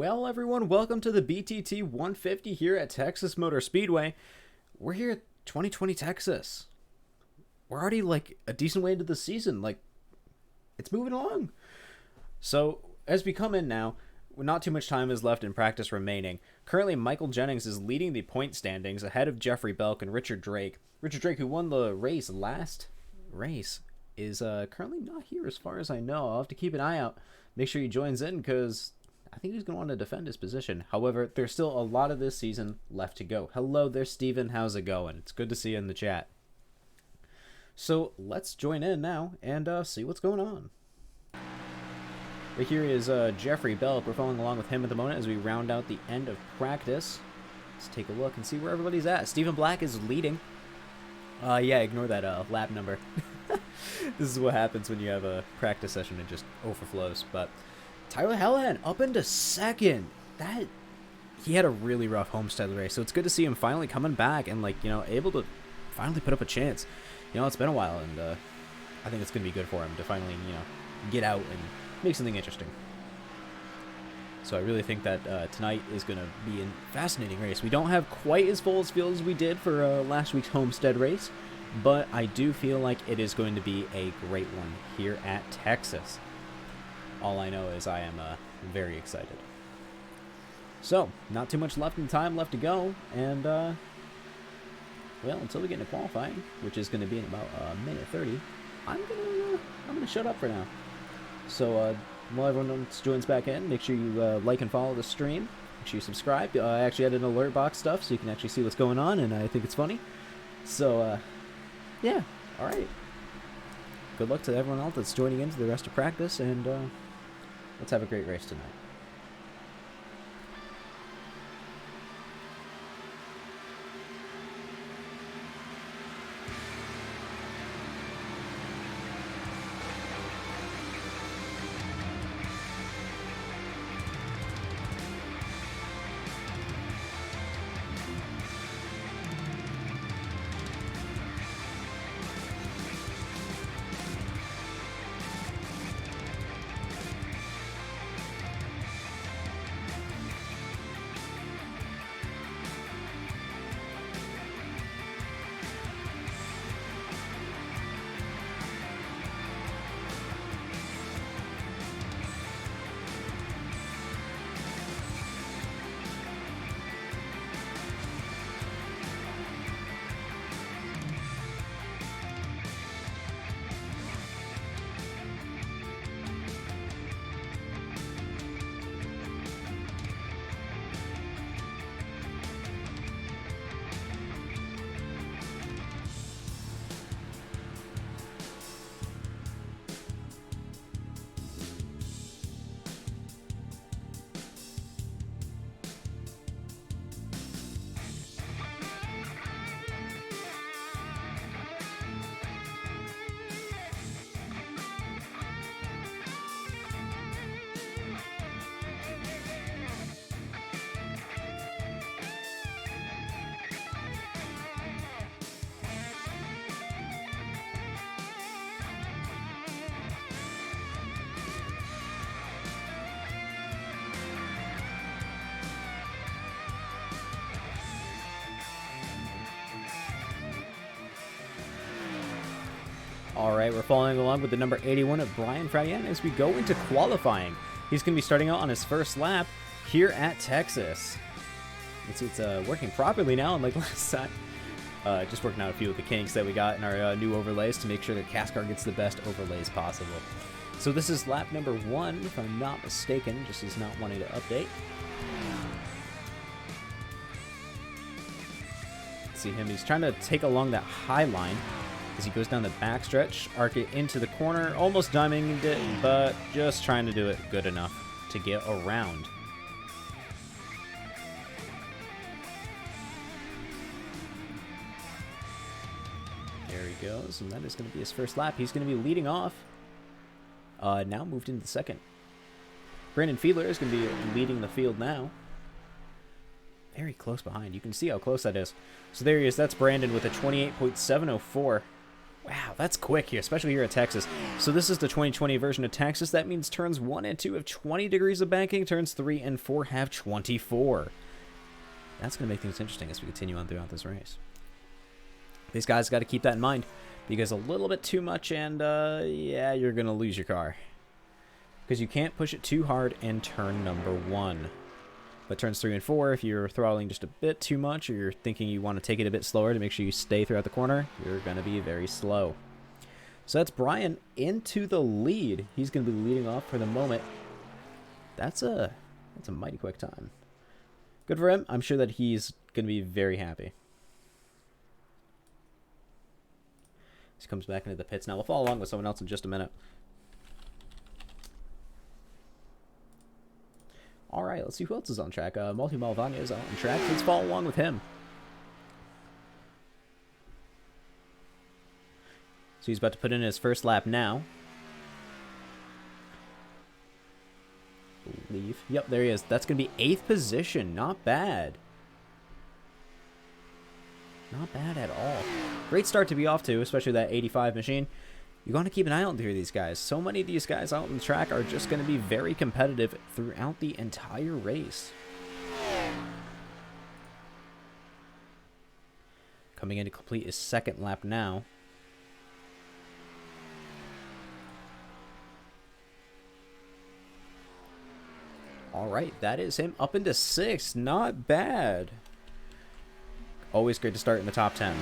Well, everyone, welcome to the BTT 150 here at Texas Motor Speedway. We're here at 2020 Texas. We're already like a decent way into the season. It's moving along. So, as we come in now, not too much time is left in practice remaining. Currently, Michael Jennings is leading the point standings ahead of Jeffrey Belk and Richard Drake. Richard Drake, who won the last race, is currently not here as far as I know. I'll have to keep an eye out. Make sure he joins in because I think he's going to want to defend his position. However, there's still a lot of this season left to go. Hello there, Steven. How's it going? It's good to see you in the chat. So let's join in now and see what's going on. Right here is Jeffrey Belk. We're following along with him at the moment as we round out the end of practice. Let's take a look and see where everybody's at. Stephen Black is leading. Yeah, ignore that lap number. This is what happens when you have a practice session. It just overflows. But Tyler Hallahan up into second. He had a really rough Homestead race, so it's good to see him finally coming back and able to finally put up a chance. It's been a while, and I think it's gonna be good for him to finally get out and make something interesting. So I really think that tonight is gonna be a fascinating race. We don't have quite as full a field as we did for last week's Homestead race, but I do feel like it is going to be a great one here at Texas. All I know is I am very excited. So, not too much time left to go, and well, until we get into qualifying, which is going to be in about a minute 30, I'm gonna shut up for now. So, while everyone else joins back in, make sure you like and follow the stream. Make sure you subscribe. I actually added an alert box stuff, so you can actually see what's going on, and I think it's funny. So, yeah, all right. Good luck to everyone else that's joining in for the rest of practice, and let's have a great race tonight. All right, we're following along with the number 81 of Brian Fradian as we go into qualifying. He's going to be starting out on his first lap here at Texas. It's working properly now, unlike last time. Just working out a few of the kinks that we got in our new overlays to make sure that CASCAR gets the best overlays possible. So this is lap number 1, if I'm not mistaken, just as not wanting to update. See him, he's trying to take along that high line as he goes down the backstretch, arc it into the corner, almost diming it, but just trying to do it good enough to get around. There he goes, and that is going to be his first lap. He's going to be leading off. Now moved into second. Brandon Fiedler is going to be leading the field now. Very close behind. You can see how close that is. So there he is. That's Brandon with a 28.704. Wow, that's quick here, especially here at Texas. So this is the 2020 version of Texas. That means turns 1 and 2 have 20 degrees of banking. Turns 3 and 4 have 24. That's going to make things interesting as we continue on throughout this race. These guys got to keep that in mind, because a little bit too much and, yeah, you're going to lose your car. Because you can't push it too hard in turn number 1. But turns 3 and 4, if you're throttling just a bit too much, or you're thinking you want to take it a bit slower to make sure you stay throughout the corner, you're going to be very slow. So that's Brian into the lead. He's going to be leading off for the moment. That's a mighty quick time. Good for him. I'm sure that he's going to be very happy. He comes back into the pits. Now we'll follow along with someone else in just a minute. All right, let's see who else is on track. Multi Malvania is on track. Let's follow along with him. So he's about to put in his first lap now. Leave. Yep, there he is. That's going to be 8th position. Not bad. Not bad at all. Great start to be off to, especially that 85 machine. You're going to keep an eye out here, these guys. So many of these guys out on the track are just going to be very competitive throughout the entire race. Coming in to complete his 2nd lap now. All right, that is him up into 6th. Not bad. Always great to start in the top 10.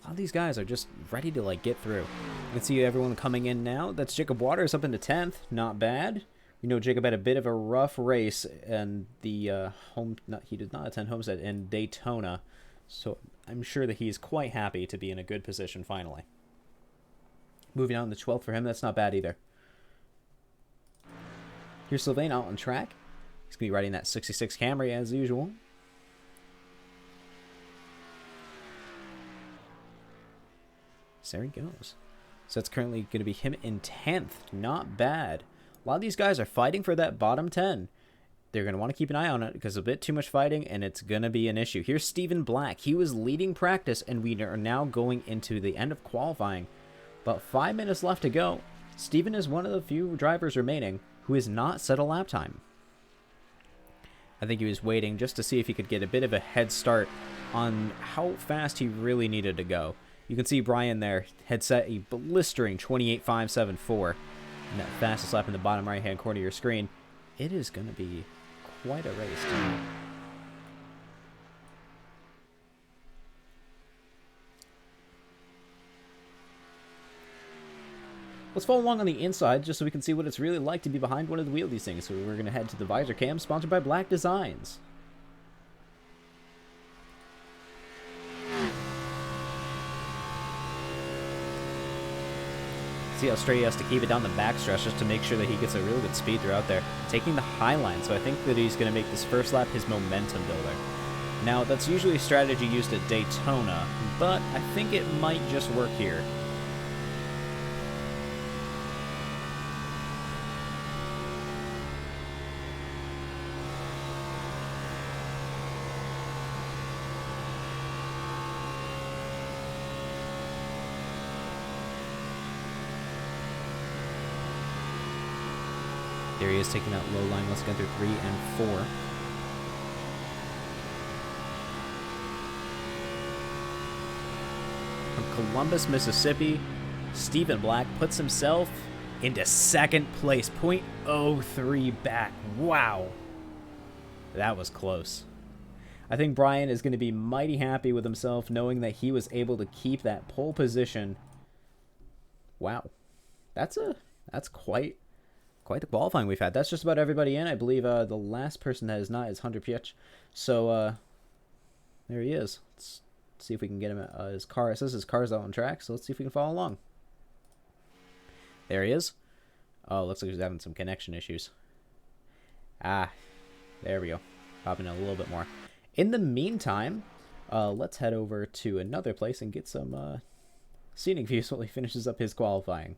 A lot of these guys are just ready to like get through. You can see everyone coming in now. That's Jacob Waters up into 10th. Not bad. We know Jacob had a bit of a rough race, and the he did not attend Homestead in Daytona, so I'm sure that he's quite happy to be in a good position finally. Moving on to 12th for him. That's not bad either. Here's Sylvain out on track. He's going to be riding that 66 Camry as usual. So there he goes. So it's currently going to be him in 10th. Not bad. A lot of these guys are fighting for that bottom 10. They're going to want to keep an eye on it because a bit too much fighting, and it's going to be an issue. Here's Stephen Black. He was leading practice, and we are now going into the end of qualifying. About 5 minutes left to go. Stephen is one of the few drivers remaining who has not set a lap time. I think he was waiting just to see if he could get a bit of a head start on how fast he really needed to go. You can see Brian there had set a blistering 28.574 in that fastest lap in the bottom right-hand corner of your screen. It is going to be quite a race tonight. Let's follow along on the inside just so we can see what it's really like to be behind one of the wheel of these things. So we're going to head to the visor cam, sponsored by Black Designs. See how straight he has to keep it down the backstretch just to make sure that he gets a real good speed throughout there. Taking the high line, so I think that he's going to make this first lap his momentum builder. Now, that's usually a strategy used at Daytona, but I think it might just work here. There he is taking that low line. Let's get through 3 and 4. From Columbus, Mississippi, Stephen Black puts himself into 2nd place. 0.03 back. Wow. That was close. I think Brian is going to be mighty happy with himself knowing that he was able to keep that pole position. Wow. That's quite the qualifying we've had. That's just about everybody in. I believe the last person that is not is Hunter Pietsch. So there he is. Let's see if we can get him his car. It says his car's out on track, so let's see if we can follow along. There he is. Oh, looks like he's having some connection issues. Ah, there we go. Popping in a little bit more. In the meantime, let's head over to another place and get some scenic views while he finishes up his qualifying.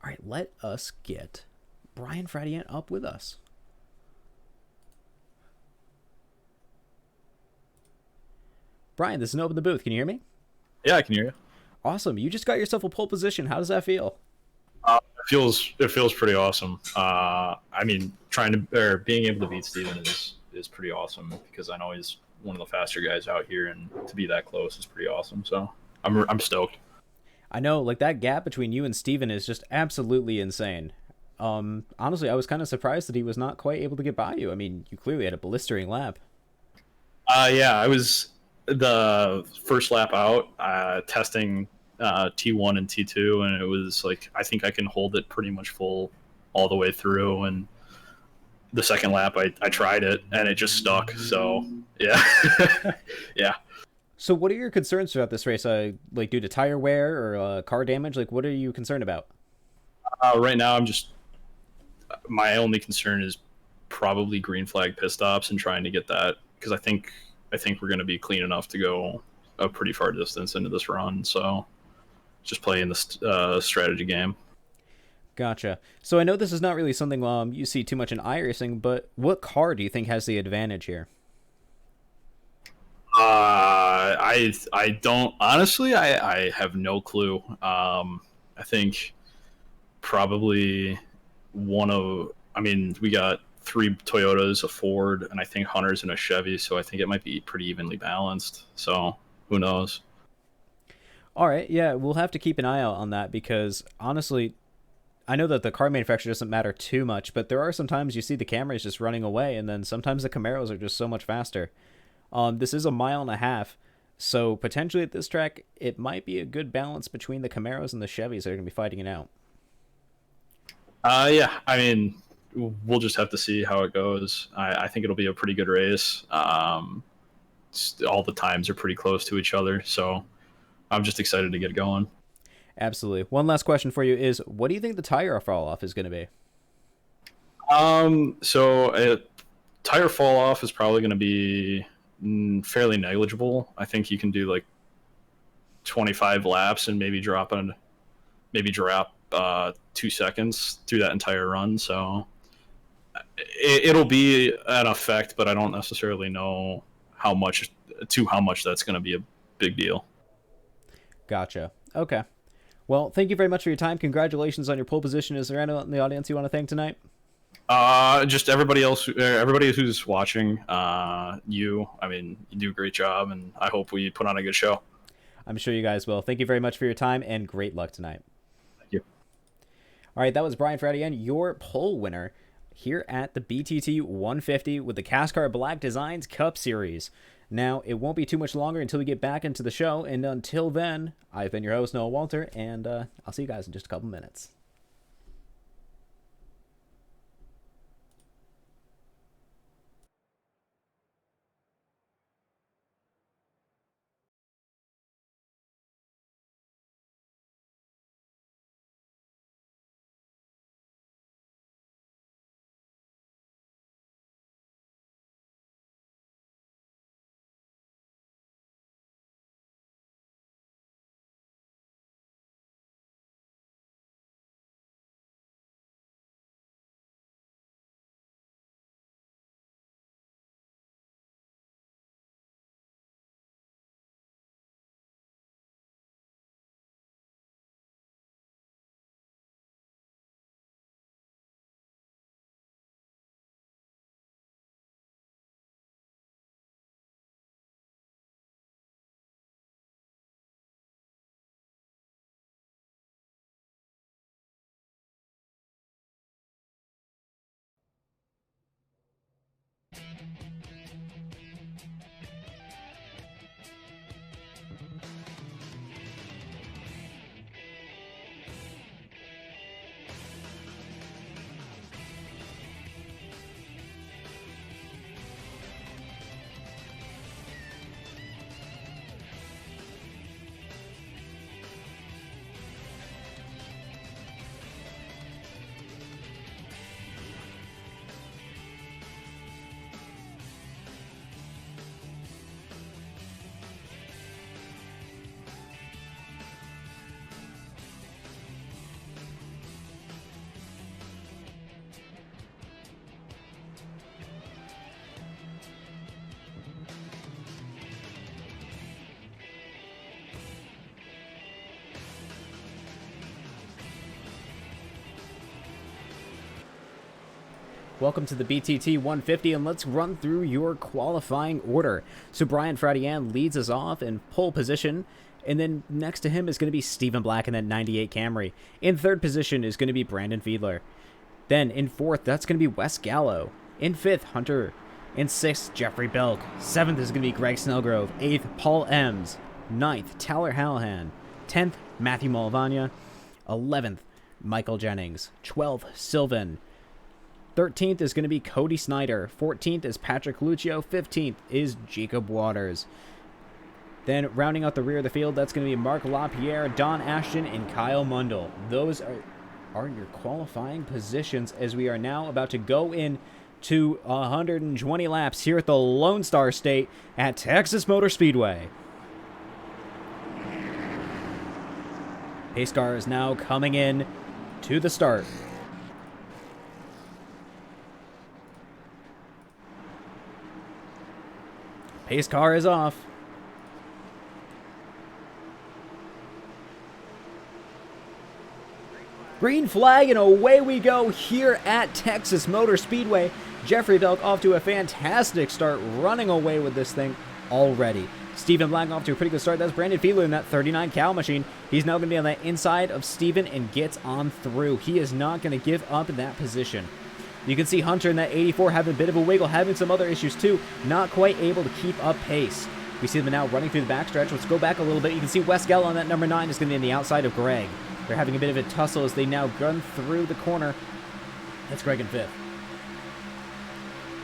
All right, let us get Brian Fradian up with us. Brian, this is Nope in the booth. Can you hear me? Yeah, I can hear you. Awesome. You just got yourself a pole position. How does that feel? It feels pretty awesome. I mean, trying to or being able to beat Steven is pretty awesome because I know he's one of the faster guys out here, and to be that close is pretty awesome. So I'm stoked. I know, like, that gap between you and Steven is just absolutely insane. Honestly, I was kind of surprised that he was not quite able to get by you. I mean, you clearly had a blistering lap. Yeah, I was the first lap out testing T1 and T2, and it was like I think I can hold it pretty much full all the way through. And the second lap, I tried it and it just stuck. So yeah, yeah. So, what are your concerns throughout this race? Like, due to tire wear or car damage? Like, what are you concerned about? Right now, my only concern is probably green flag pit stops and trying to get that because I think we're going to be clean enough to go a pretty far distance into this run. So just playing the strategy game. Gotcha. So, I know this is not really something you see too much in iRacing, but what car do you think has the advantage here? I don't honestly. I have no clue. I think probably one of. I mean, we got three Toyotas, a Ford, and I think Hunter's and a Chevy. So I think it might be pretty evenly balanced. So who knows? All right, yeah, we'll have to keep an eye out on that because honestly, I know that the car manufacturer doesn't matter too much, but there are some times you see the Camrys just running away, and then sometimes the Camaros are just so much faster. This is a mile and a half, so potentially at this track, it might be a good balance between the Camaros and the Chevys that are going to be fighting it out. Yeah. I mean, we'll just have to see how it goes. I think it'll be a pretty good race. All the times are pretty close to each other, so I'm just excited to get going. Absolutely. One last question for you is, what do you think the tire fall off is going to be? So a tire fall off is probably going to be fairly negligible. I think you can do like 25 laps and maybe drop 2 seconds through that entire run. So it'll be an effect, but I don't necessarily know how much that's going to be a big deal. Gotcha. Okay. Well, thank you very much for your time. Congratulations on your pole position. Is there anyone in the audience you want to thank tonight? Just everybody else, everybody who's watching. I mean, you do a great job, and I hope we put on a good show. I'm sure you guys will. Thank you very much for your time and great luck tonight. Thank you. All right, that was Brian Fradian, your pole winner here at the BTT 150 with the CASCAR Black Designs Cup Series. Now, it won't be too much longer until we get back into the show, and until then, I've been your host, Noah Walter, and I'll see you guys in just a couple minutes. Welcome to the BTT 150, and let's run through your qualifying order. So Brian Fradian leads us off in pole position, and then next to him is going to be Stephen Black in that 98 Camry. In third position is going to be Brandon Fiedler. Then in fourth, that's going to be Wes Gallo. In fifth, Hunter. In sixth, Jeffrey Belk. Seventh is going to be Greg Snellgrove. Eighth, Paul Ems. Ninth, Tyler Hallahan. 10th, Matthew Malvania. 11th, Michael Jennings. 12th, Sylvan. 13th is going to be Cody Snyder. 14th is Patrick Lucio. 15th is Jacob Waters. Then rounding out the rear of the field, that's going to be Mark LaPierre, Don Ashton, and Kyle Mundell. Those are your qualifying positions as we are now about to go in to 120 laps here at the Lone Star State at Texas Motor Speedway. Pace car is now coming in to the start. Pace car is off. Green flag, and away we go here at Texas Motor Speedway. Jeffrey Belk off to a fantastic start, running away with this thing already. Stephen Black off to a pretty good start. That's Brandon Fiedler in that 39 Cal machine. He's now going to be on the inside of Stephen and gets on through. He is not going to give up in that position. You can see Hunter in that 84 having a bit of a wiggle, having some other issues too. Not quite able to keep up pace. We see them now running through the backstretch. Let's go back a little bit. You can see Wes Gallo on that number 9 is going to be on the outside of Greg. They're having a bit of a tussle as they now run through the corner. That's Greg in 5th.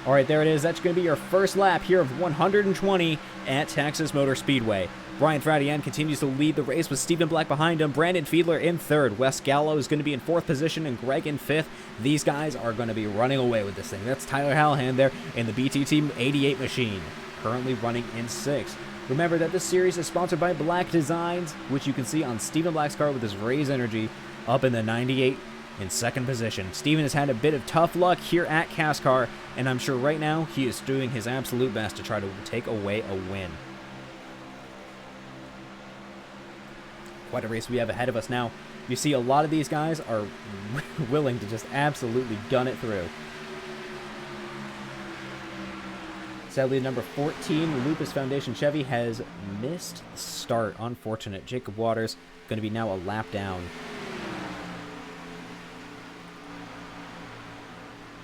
All right, there it is. That's going to be your first lap here of 120 at Texas Motor Speedway. Brian Fradian continues to lead the race with Stephen Black behind him. Brandon Fiedler in 3rd. Wes Gallo is going to be in 4th position and Greg in 5th. These guys are going to be running away with this thing. That's Tyler Hallahan there in the BTT 88 machine, currently running in 6th. Remember that this series is sponsored by Black Designs, which you can see on Stephen Black's car with his Raise Energy up in the 98 in 2nd position. Stephen has had a bit of tough luck here at CASCAR, and I'm sure right now he is doing his absolute best to try to take away a win. Quite a race we have ahead of us now. You see a lot of these guys are willing to just absolutely gun it through. Sadly, number 14, Lupus Foundation Chevy, has missed the start. Unfortunate. Jacob Waters going to be now a lap down.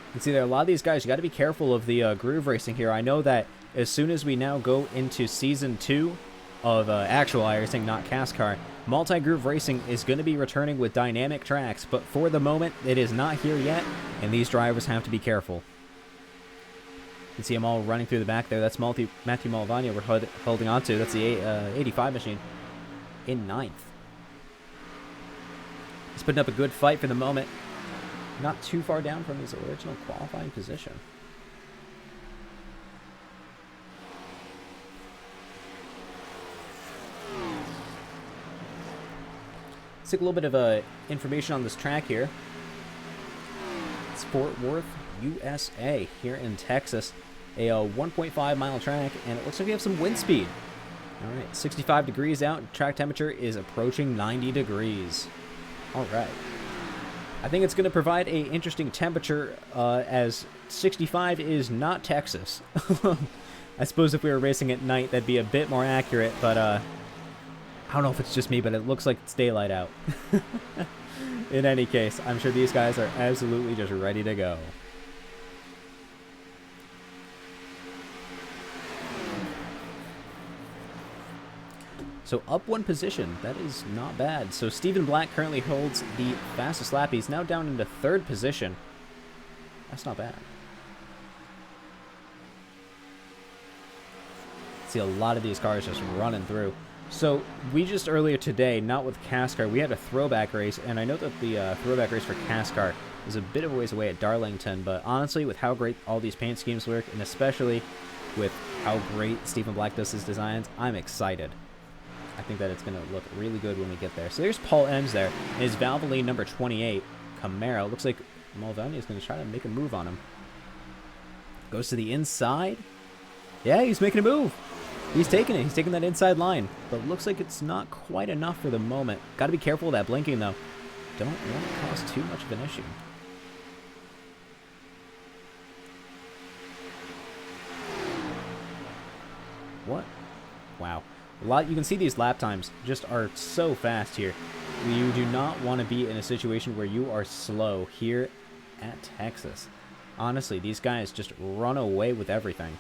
You can see there a lot of these guys, you got to be careful of the groove racing here. I know that as soon as we now go into Season 2 of actual iRacing, not CASCAR, multi-groove racing is going to be returning with dynamic tracks, but for the moment, it is not here yet, and these drivers have to be careful. You can see them all running through the back there. That's Matthew Malvania we're holding on to. That's the 85 machine in 9th. He's putting up a good fight for the moment. Not too far down from his original qualifying position. Let's take a little bit of information on this track here. It's Fort Worth, USA, here in Texas. A 1.5 mile track, and it looks like we have some wind speed. All right, 65 degrees out. Track temperature is approaching 90 degrees. All right. I think it's going to provide a interesting temperature as 65 is not Texas. I suppose if we were racing at night, that'd be a bit more accurate, but I don't know if it's just me, but it looks like it's daylight out. In any case, I'm sure these guys are absolutely just ready to go. So up 1 position, that is not bad. So Stephen Black currently holds the fastest lap. He's now down into 3rd position. That's not bad. See a lot of these cars just running through. So we just earlier today, not with CASCAR, we had a throwback race, and I know that the throwback race for CASCAR is a bit of a ways away at Darlington, but honestly, with how great all these paint schemes work, and especially with how great Stephen Black does his designs, I'm excited. I think that it's going to look really good when we get there. So there's Paul Ems there. And his Valvoline number 28, Camaro. Looks like Malvania is going to try to make a move on him. Goes to the inside. Yeah, he's making a move. He's taking it. He's taking that inside line. But looks like it's not quite enough for the moment. Got to be careful with that blinking, though. Don't want to cause too much of an issue. What? Wow. A lot. You can see these lap times just are so fast here. You do not want to be in a situation where you are slow here at Texas. Honestly, these guys just run away with everything.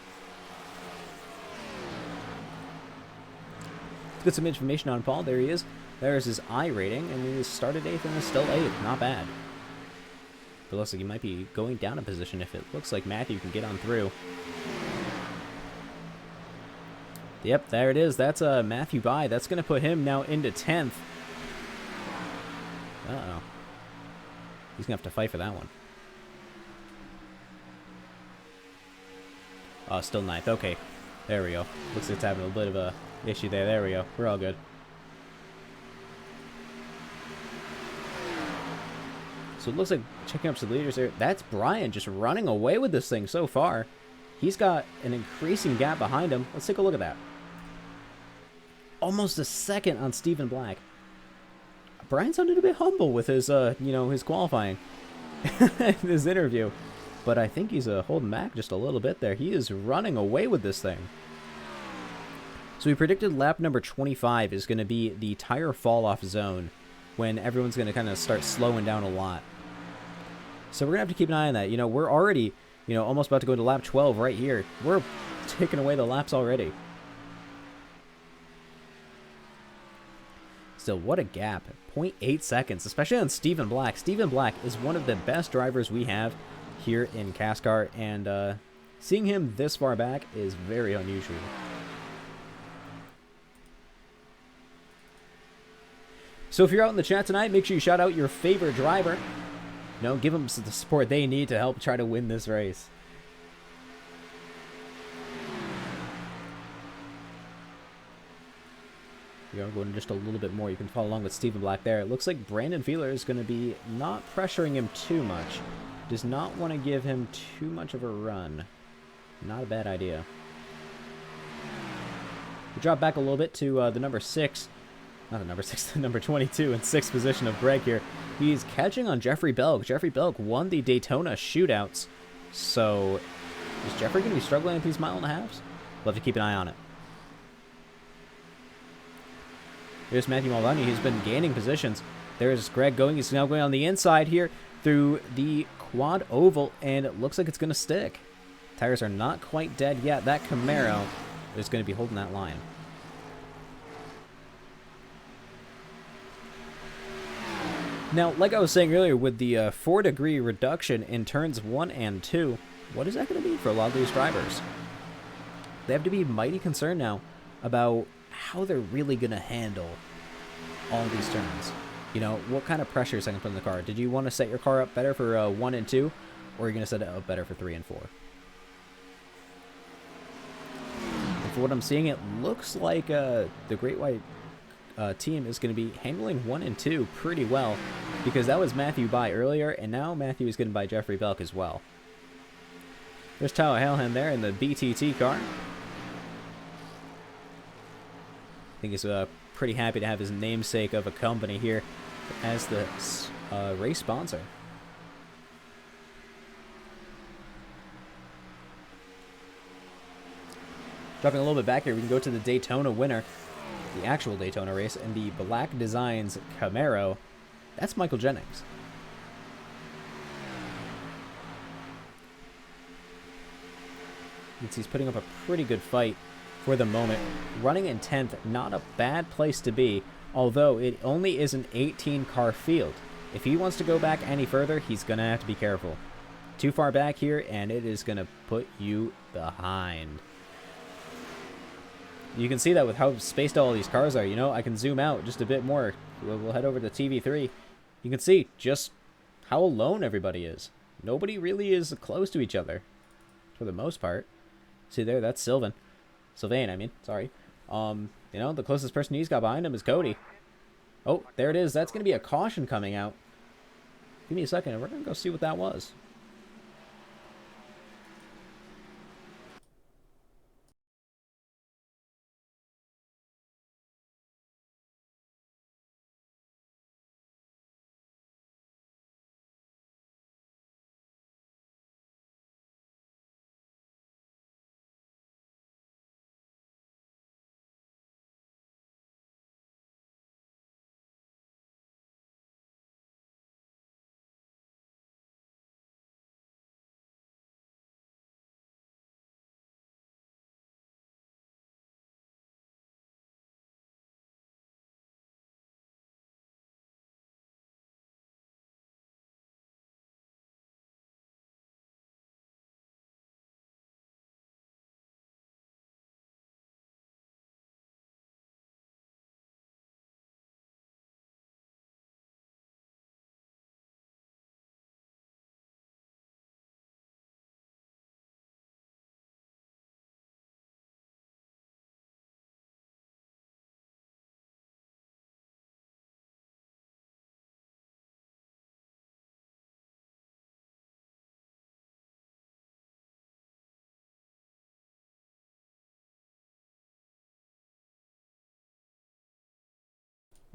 Let's get some information on Paul. There he is. There's his I rating, and he started 8th and is still 8th. Not bad. But it looks like he might be going down a position if it looks like Matthew can get on through. Yep, there it is. That's Matthew By. That's going to put him now into 10th. Uh-oh. He's going to have to fight for that one. Oh, still 9th. Okay. There we go. Looks like it's having a bit of a issue there. There we go. We're all good. So it looks like, checking up some leaders there, that's Brian just running away with this thing so far. He's got an increasing gap behind him. Let's take a look at that. Almost a second on Stephen Black. Brian sounded a bit humble with his, his qualifying, his interview. But I think he's holding back just a little bit there. He is running away with this thing. So we predicted lap number 25 is going to be the tire fall-off zone when everyone's going to kind of start slowing down a lot. So we're going to have to keep an eye on that. You know, we're already, almost about to go to lap 12 right here. We're taking away the laps already. Still, what a gap. 0.8 seconds, especially on Stephen Black. Stephen Black is one of the best drivers we have here in CASCAR, and seeing him this far back is very unusual. So if you're out in the chat tonight, make sure you shout out your favorite driver. Give them the support they need to help try to win this race. We're going just a little bit more. You can follow along with Stephen Black there. It looks like Brandon Feeler is going to be not pressuring him too much. Does not want to give him too much of a run. Not a bad idea. We drop back a little bit to the number 6. Not the number 6, the number 22 in 6th position of Greg here. He's catching on Jeffrey Belk. Jeffrey Belk won the Daytona shootouts. So, is Jeffrey going to be struggling at these mile and a halves? We'll have to keep an eye on it. Here's Matthew Maldani. He's been gaining positions. There's Greg going. He's now going on the inside here through the quad oval, and it looks like it's going to stick. Tires are not quite dead yet. That Camaro is going to be holding that line. Now, like I was saying earlier, with the 4-degree reduction in turns 1 and 2, what is that going to mean for a lot of these drivers? They have to be mighty concerned now about how they're really going to handle all these turns. What kind of pressure is I going to put in the car? Did you want to set your car up better for 1 and 2, or are you going to set it up better for 3 and 4? And for what I'm seeing, it looks like the Great White team is going to be handling 1 and 2 pretty well, because that was Matthew By earlier, and now Matthew is getting by Jeffrey Belk as well. There's Tyler Halehan there in the BTT car. I think he's pretty happy to have his namesake of a company here as the race sponsor. Dropping a little bit back here, we can go to the Daytona winner, the actual Daytona race, and the Black Designs Camaro. That's Michael Jennings. He's putting up a pretty good fight for the moment. Running in 10th, not a bad place to be, although it only is an 18-car field. If he wants to go back any further, he's going to have to be careful. Too far back here, and it is going to put you behind. You can see that with how spaced all these cars are. I can zoom out just a bit more. We'll head over to TV3. You can see just how alone everybody is. Nobody really is close to each other, for the most part. See there, that's Sylvain, I mean, sorry. The closest person he's got behind him is Cody. Oh, there it is. That's going to be a caution coming out. Give me a second, and we're going to go see what that was.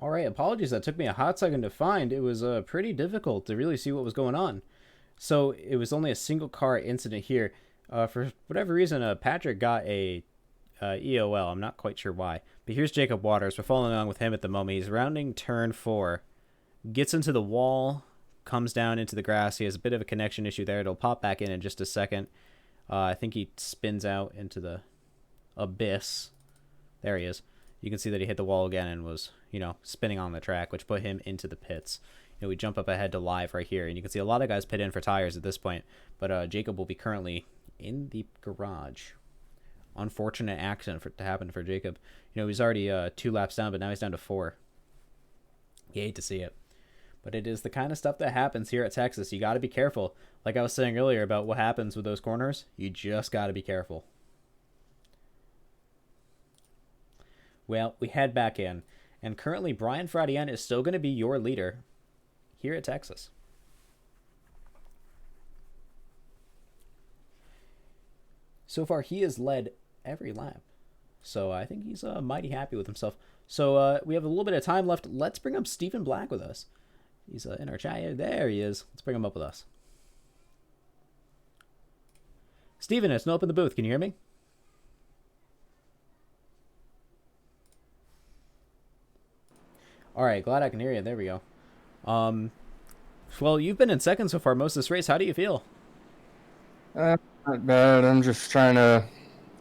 All right, apologies. That took me a hot second to find. It was pretty difficult to really see what was going on. So it was only a single car incident here. For whatever reason, Patrick got a EOL. I'm not quite sure why. But here's Jacob Waters. We're following along with him at the moment. He's rounding turn 4. Gets into the wall. Comes down into the grass. He has a bit of a connection issue there. It'll pop back in just a second. I think he spins out into the abyss. There he is. You can see that he hit the wall again and was, spinning on the track, which put him into the pits. We jump up ahead to live right here, and you can see a lot of guys pit in for tires at this point. But Jacob will be currently in the garage. Unfortunate accident to happen for Jacob. He's already 2 laps down, but now he's down to 4. You hate to see it. But it is the kind of stuff that happens here at Texas. You got to be careful. Like I was saying earlier about what happens with those corners, you just got to be careful. Well, we head back in, and currently Brian Fradian is still going to be your leader here at Texas. So far, he has led every lap, so I think he's mighty happy with himself. So we have a little bit of time left. Let's bring up Stephen Black with us. He's in our chat. There he is. Let's bring him up with us. Stephen, it's no up in the booth. Can you hear me? All right, glad I can hear you. There we go. Well, you've been in second so far most of this race. How do you feel? Not bad. I'm just trying to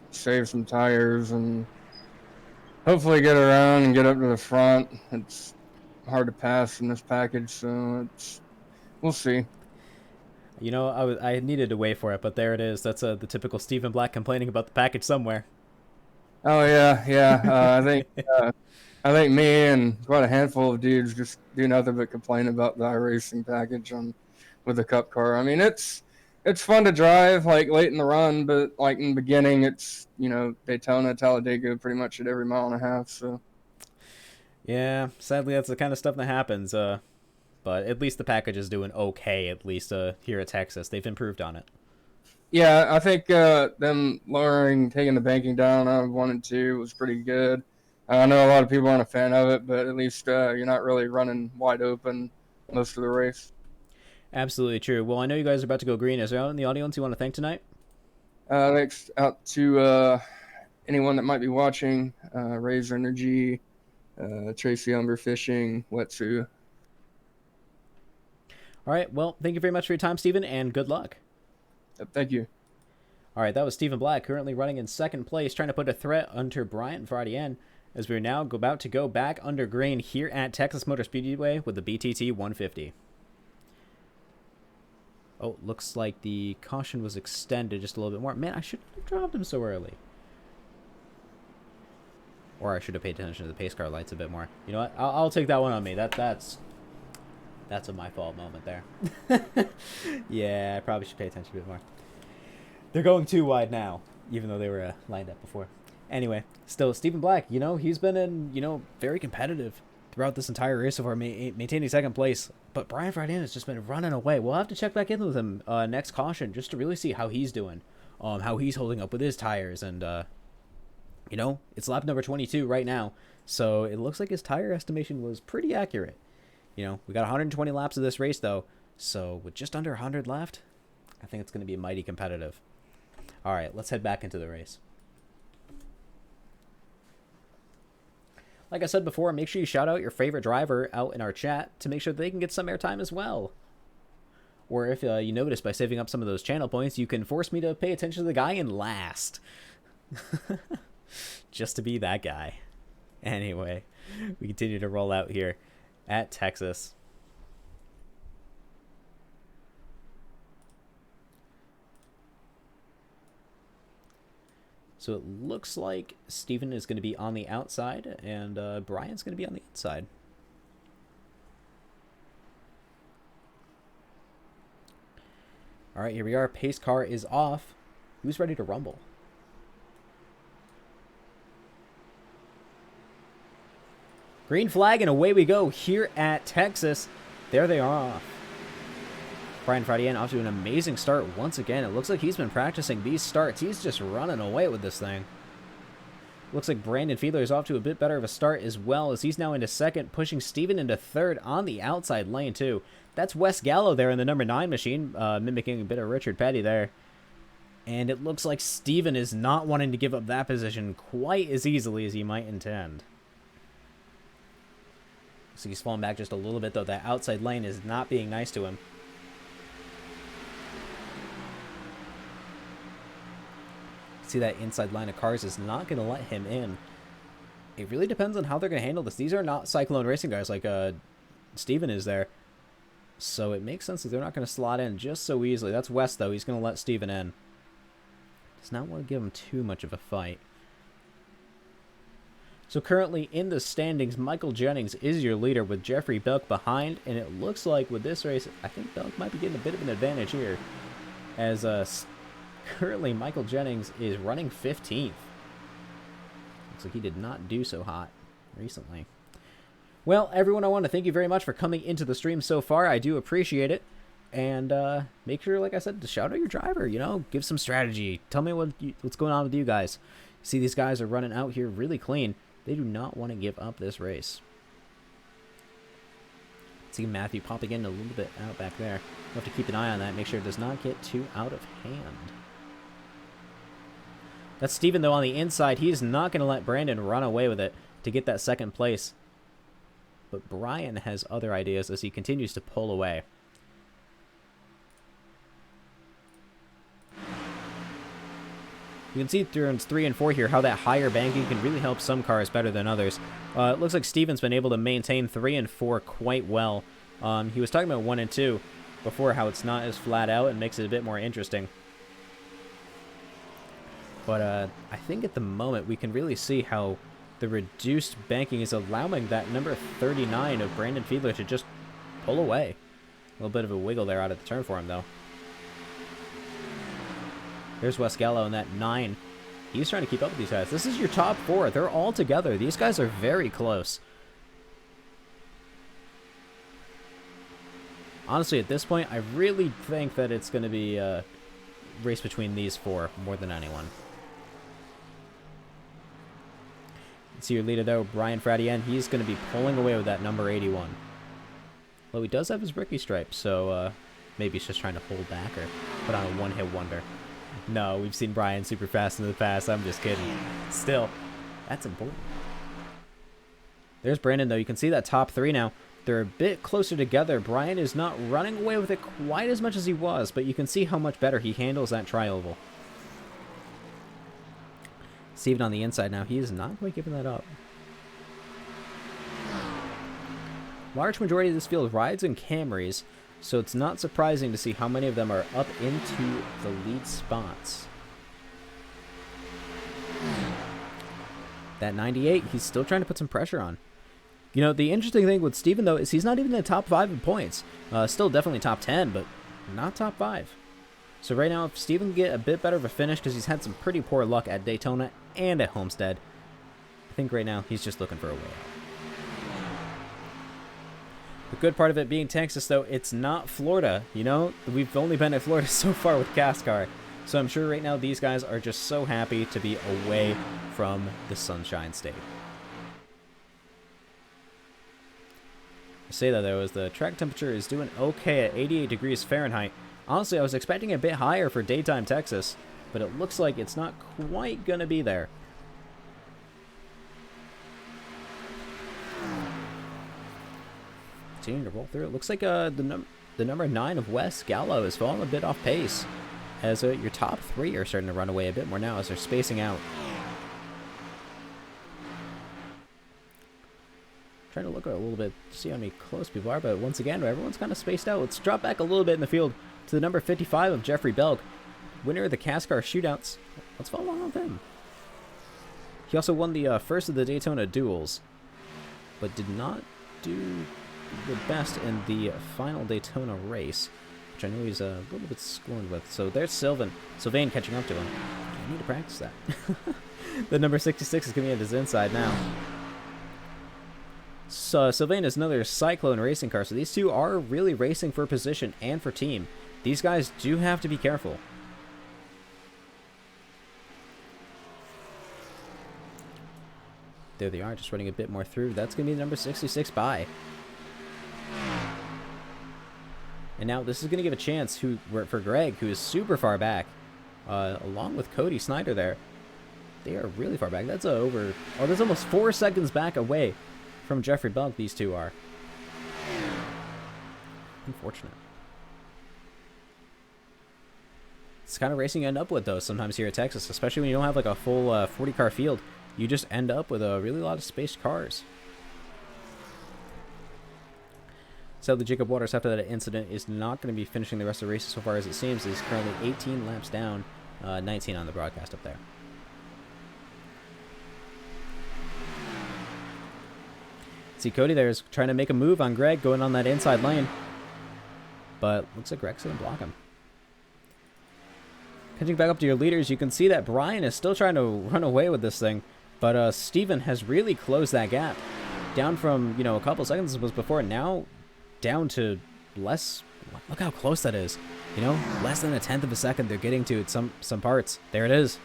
save some tires and hopefully get around and get up to the front. It's hard to pass in this package, so we'll see. I needed to wait for it, but there it is. That's the typical Stephen Black complaining about the package somewhere. Oh yeah. I think me and quite a handful of dudes just do nothing but complain about the iRacing package with the Cup car. I mean, it's fun to drive like late in the run, but like in the beginning, it's Daytona, Talladega, pretty much at every mile and a half. So yeah, sadly that's the kind of stuff that happens. But at least the package is doing okay. At least here at Texas, they've improved on it. Yeah, I think them taking the banking down out of 1 and 2 was pretty good. I know a lot of people aren't a fan of it, but at least you're not really running wide open most of the race. Absolutely true. Well, I know you guys are about to go green. Is there anyone in the audience you want to thank tonight? Thanks out to anyone that might be watching, Razor Energy, Tracy Umber Fishing, Wetsu. All right. Well, thank you very much for your time, Stephen, and good luck. Thank you. All right, that was Stephen Black, currently running in second place, trying to put a threat under Brian Fradian, as we're now about to go back under green here at Texas Motor Speedway with the BTT 150. Oh, looks like the caution was extended just a little bit more. Man, I shouldn't have dropped him so early. Or I should have paid attention to the pace car lights a bit more. You know what? I'll take that one on me. That's a my fault moment there. Yeah, I probably should pay attention a bit more. They're going too wide now, even though they were lined up before. Anyway, still, Stephen Black, he's been very competitive throughout this entire race so far, maintaining second place. But Brian Fradian has just been running away. We'll have to check back in with him next caution just to really see how he's doing, how he's holding up with his tires. And, it's lap number 22 right now. So it looks like his tire estimation was pretty accurate. We got 120 laps of this race, though. So with just under 100 left, I think it's going to be mighty competitive. All right, let's head back into the race. Like I said before, make sure you shout out your favorite driver out in our chat to make sure they can get some airtime as well. Or if you notice by saving up some of those channel points, you can force me to pay attention to the guy in last. Just to be that guy. Anyway, we continue to roll out here at Texas. So it looks like Steven is going to be on the outside, and Brian's going to be on the inside. All right, here we are. Pace car is off. Who's ready to rumble? Green flag, and away we go here at Texas. There they are off. Brian Fradian off to an amazing start once again. It looks like he's been practicing these starts. He's just running away with this thing. Looks like Brandon Fiedler is off to a bit better of a start as well, as he's now into second, pushing Steven into third on the outside lane too. That's Wes Gallo there in the number 9 machine, mimicking a bit of Richard Petty there. And it looks like Steven is not wanting to give up that position quite as easily as he might intend. So he's falling back just a little bit, though. That outside lane is not being nice to him. See, that inside line of cars is not going to let him in. It really depends on how they're going to handle this. These are not Cyclone Racing guys like Steven is there. So it makes sense that they're not going to slot in just so easily. That's West, though. He's going to let Steven in. Does not want to give him too much of a fight. So currently in the standings, Michael Jennings is your leader with Jeffrey Belk behind. And it looks like with this race, I think Belk might be getting a bit of an advantage here. As currently Michael Jennings is running 15th. Looks like he did not do so hot recently. Well, everyone, I want to thank you very much for coming into the stream so far. I do appreciate it. And make sure, like I said, to shout out your driver, you know, give some strategy. Tell me what's going on with you guys. See, these guys are running out here really clean. They do not want to give up this race. See Matthew popping in a little bit out back there. We'll have to keep an eye on that, make sure it does not get too out of hand. That's Steven, though, on the inside. He is not going to let Brandon run away with it to get that second place. But Brian has other ideas as he continues to pull away. You can see turns 3 and 4 here how that higher banking can really help some cars better than others. It looks like Steven's been able to maintain 3 and 4 quite well. He was talking about 1 and 2 before, how it's not as flat out and makes it a bit more interesting. But I think at the moment we can really see how the reduced banking is allowing that number 39 of Brandon Fiedler to just pull away. A little bit of a wiggle there out of the turn for him, though. There's Wes Gallo in that 9. He's trying to keep up with these guys. This is your top 4. They're all together. These guys are very close. Honestly, at this point, I really think that it's going to be a race between these 4 more than anyone. See your leader, though, Brian Fratien. He's going to be pulling away with that number 81. Well, he does have his rookie stripe, so maybe he's just trying to hold back or put on a one-hit wonder. No, we've seen Brian super fast in the past. I'm just kidding. Still, that's important. There's Brandon, though. You can see that top 3 now. They're a bit closer together. Brian is not running away with it quite as much as he was, but you can see how much better he handles that tri-oval. Steven on the inside now. He is not quite giving that up. Large majority of this field rides in Camrys, so it's not surprising to see how many of them are up into the lead spots. That 98, he's still trying to put some pressure on. You know, the interesting thing with Steven, though, is he's not even in the top 5 in points. Still definitely top 10, but not top 5. So right now, if Steven can get a bit better of a finish, because he's had some pretty poor luck at Daytona and at Homestead, I think right now he's just looking for a way out. The good part of it being Texas, though, it's not Florida. You know, we've only been at Florida so far with CASCAR. So I'm sure right now these guys are just so happy to be away from the Sunshine State. I say that, though, as the track temperature is doing okay at 88 degrees Fahrenheit. Honestly, I was expecting a bit higher for daytime Texas, but it looks like it's not quite going to be there. Continuing to roll through. It looks like the number 9 of Wes Gallo is falling a bit off pace, as your top 3 are starting to run away a bit more now as they're spacing out. Trying to look a little bit to see how many close people are, but once again, everyone's kind of spaced out. Let's drop back a little bit in the field to the number 55 of Jeffrey Belk, winner of the CASCAR shootouts. Let's follow along with him. He also won the first of the Daytona duels, but did not do the best in the final Daytona race, which I know he's a little bit scorned with. So there's Sylvain catching up to him. I need to practice that. The number 66 is coming at his inside now. So Sylvain is another Cyclone racing car, so these two are really racing for position and for team. These guys do have to be careful. There they are, just running a bit more through. That's going to be the number 66 bye. And now this is going to give a chance for Greg, who is super far back, along with Cody Snyder there. They are really far back. That's that's almost 4 seconds back away from Jeffrey Bunk, these two are. Unfortunate. It's kind of racing you end up with, though, sometimes here at Texas, especially when you don't have like a full 40-car field. You just end up with a really lot of spaced cars. Sadly, Jacob Waters, after that incident, is not going to be finishing the rest of the race so far as it seems. He's currently 18 laps down, 19 on the broadcast up there. See, Cody there is trying to make a move on Greg going on that inside lane. But looks like Greg's going to block him. Catching back up to your leaders, you can see that Brian is still trying to run away with this thing. But Steven has really closed that gap. Down from, a couple seconds was before, now down to less. Look how close that is. Less than 1/10 of a second they're getting to at some parts. There it is.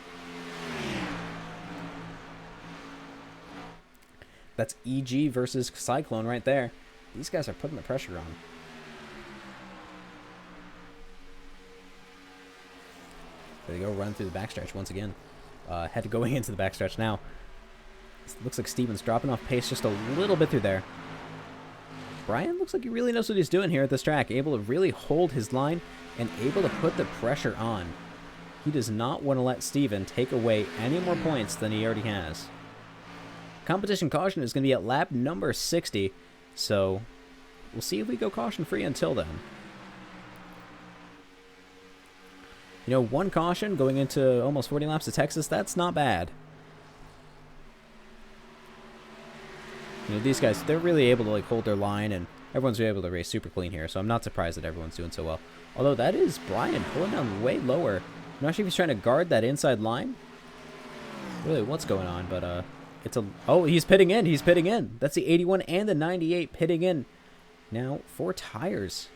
That's EG versus Cyclone right there. These guys are putting the pressure on. There they go, running through the backstretch once again. Had to go into the backstretch now. Looks like Steven's dropping off pace just a little bit through there. Brian looks like he really knows what he's doing here at this track. Able to really hold his line and able to put the pressure on. He does not want to let Steven take away any more points than he already has. Competition caution is going to be at lap number 60, so we'll see if we go caution free until then. One caution going into almost 40 laps of Texas, that's not bad. These guys, they're really able to hold their line, and everyone's able to race super clean here, so I'm not surprised that everyone's doing so well. Although that is Brian pulling down way lower. I'm not sure if he's trying to guard that inside line. Really, what's going on, but oh, he's pitting in. He's pitting in. That's the 81 and the 98 pitting in. Now, 4 tires.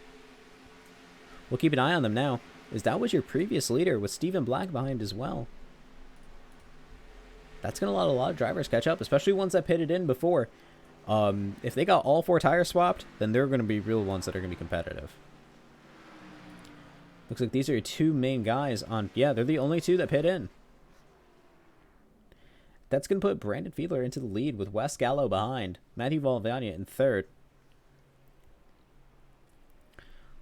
We'll keep an eye on them now, as that was your previous leader with Stephen Black behind as well. That's going to let a lot of drivers catch up, especially ones that pitted in before. If they got all 4 tires swapped, then they're going to be real ones that are going to be competitive. Looks like these are your 2 main guys on... Yeah, they're the only 2 that pit in. That's going to put Brandon Fiedler into the lead with Wes Gallo behind. Matthew Valvania in 3rd.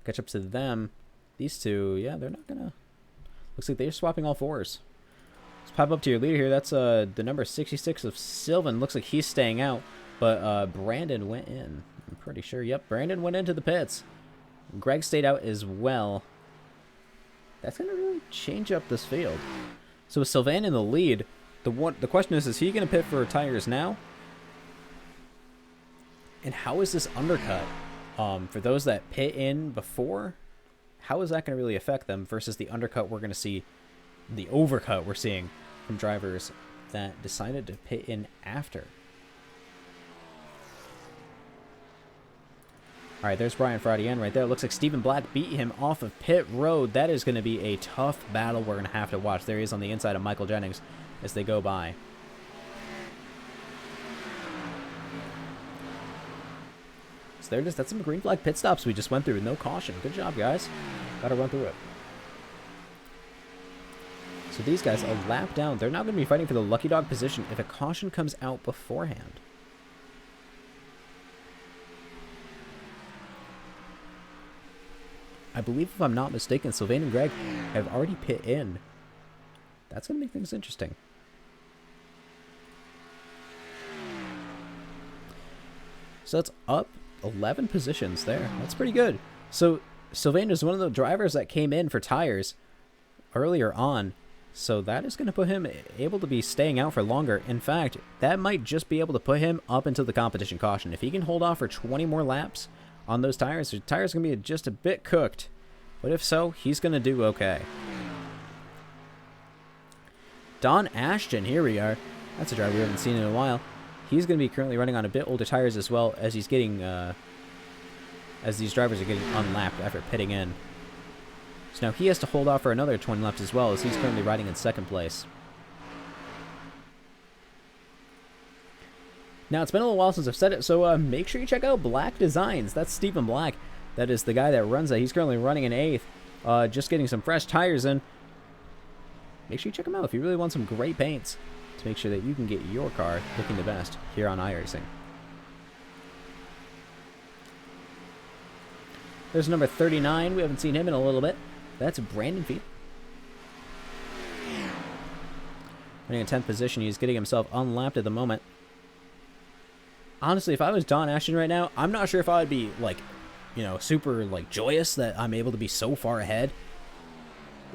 Catch up to them. These 2, yeah, they're not going to... Looks like they're swapping all 4s. Let's pop up to your leader here. That's the number 66 of Sylvan. Looks like he's staying out. But Brandon went in. I'm pretty sure. Yep, Brandon went into the pits. Greg stayed out as well. That's going to really change up this field. So with Sylvan in the lead... The question is he going to pit for tires now? And how is this undercut? For those that pit in before, how is that going to really affect them versus the undercut we're going to see, the overcut we're seeing from drivers that decided to pit in after? All right, there's Brian Fraudian right there. Looks like Stephen Black beat him off of pit road. That is going to be a tough battle we're going to have to watch. There he is on the inside of Michael Jennings as they go by. So there it is. That's some green flag pit stops we just went through. No caution. Good job, guys. Got to run through it. So these guys, a lap down. They're not going to be fighting for the lucky dog position if a caution comes out beforehand. I believe, if I'm not mistaken, Sylvain and Greg have already pit in. That's going to make things interesting. So it's up 11 positions there. That's pretty good. So Sylvain is one of the drivers that came in for tires earlier on. So that is going to put him able to be staying out for longer. In fact, that might just be able to put him up into the competition caution. If he can hold off for 20 more laps on those tires, the tires are going to be just a bit cooked. But if so, he's going to do okay. Don Ashton, here we are. That's a driver we haven't seen in a while. He's going to be currently running on a bit older tires as well as he's getting, as these drivers are getting unlapped after pitting in. So now he has to hold off for another 20 laps as well, as he's currently riding in 2nd place. Now, it's been a little while since I've said it, so make sure you check out Black Designs. That's Stephen Black. That is the guy that runs that. He's currently running an 8th, just getting some fresh tires in. Make sure you check him out if you really want some great paints to make sure that you can get your car looking the best here on iRacing. There's number 39. We haven't seen him in a little bit. That's Brandon Field. Running in 10th position. He's getting himself unlapped at the moment. Honestly, if I was Don Ashton right now, I'm not sure if I would be, like, you know, super, like, joyous that I'm able to be so far ahead.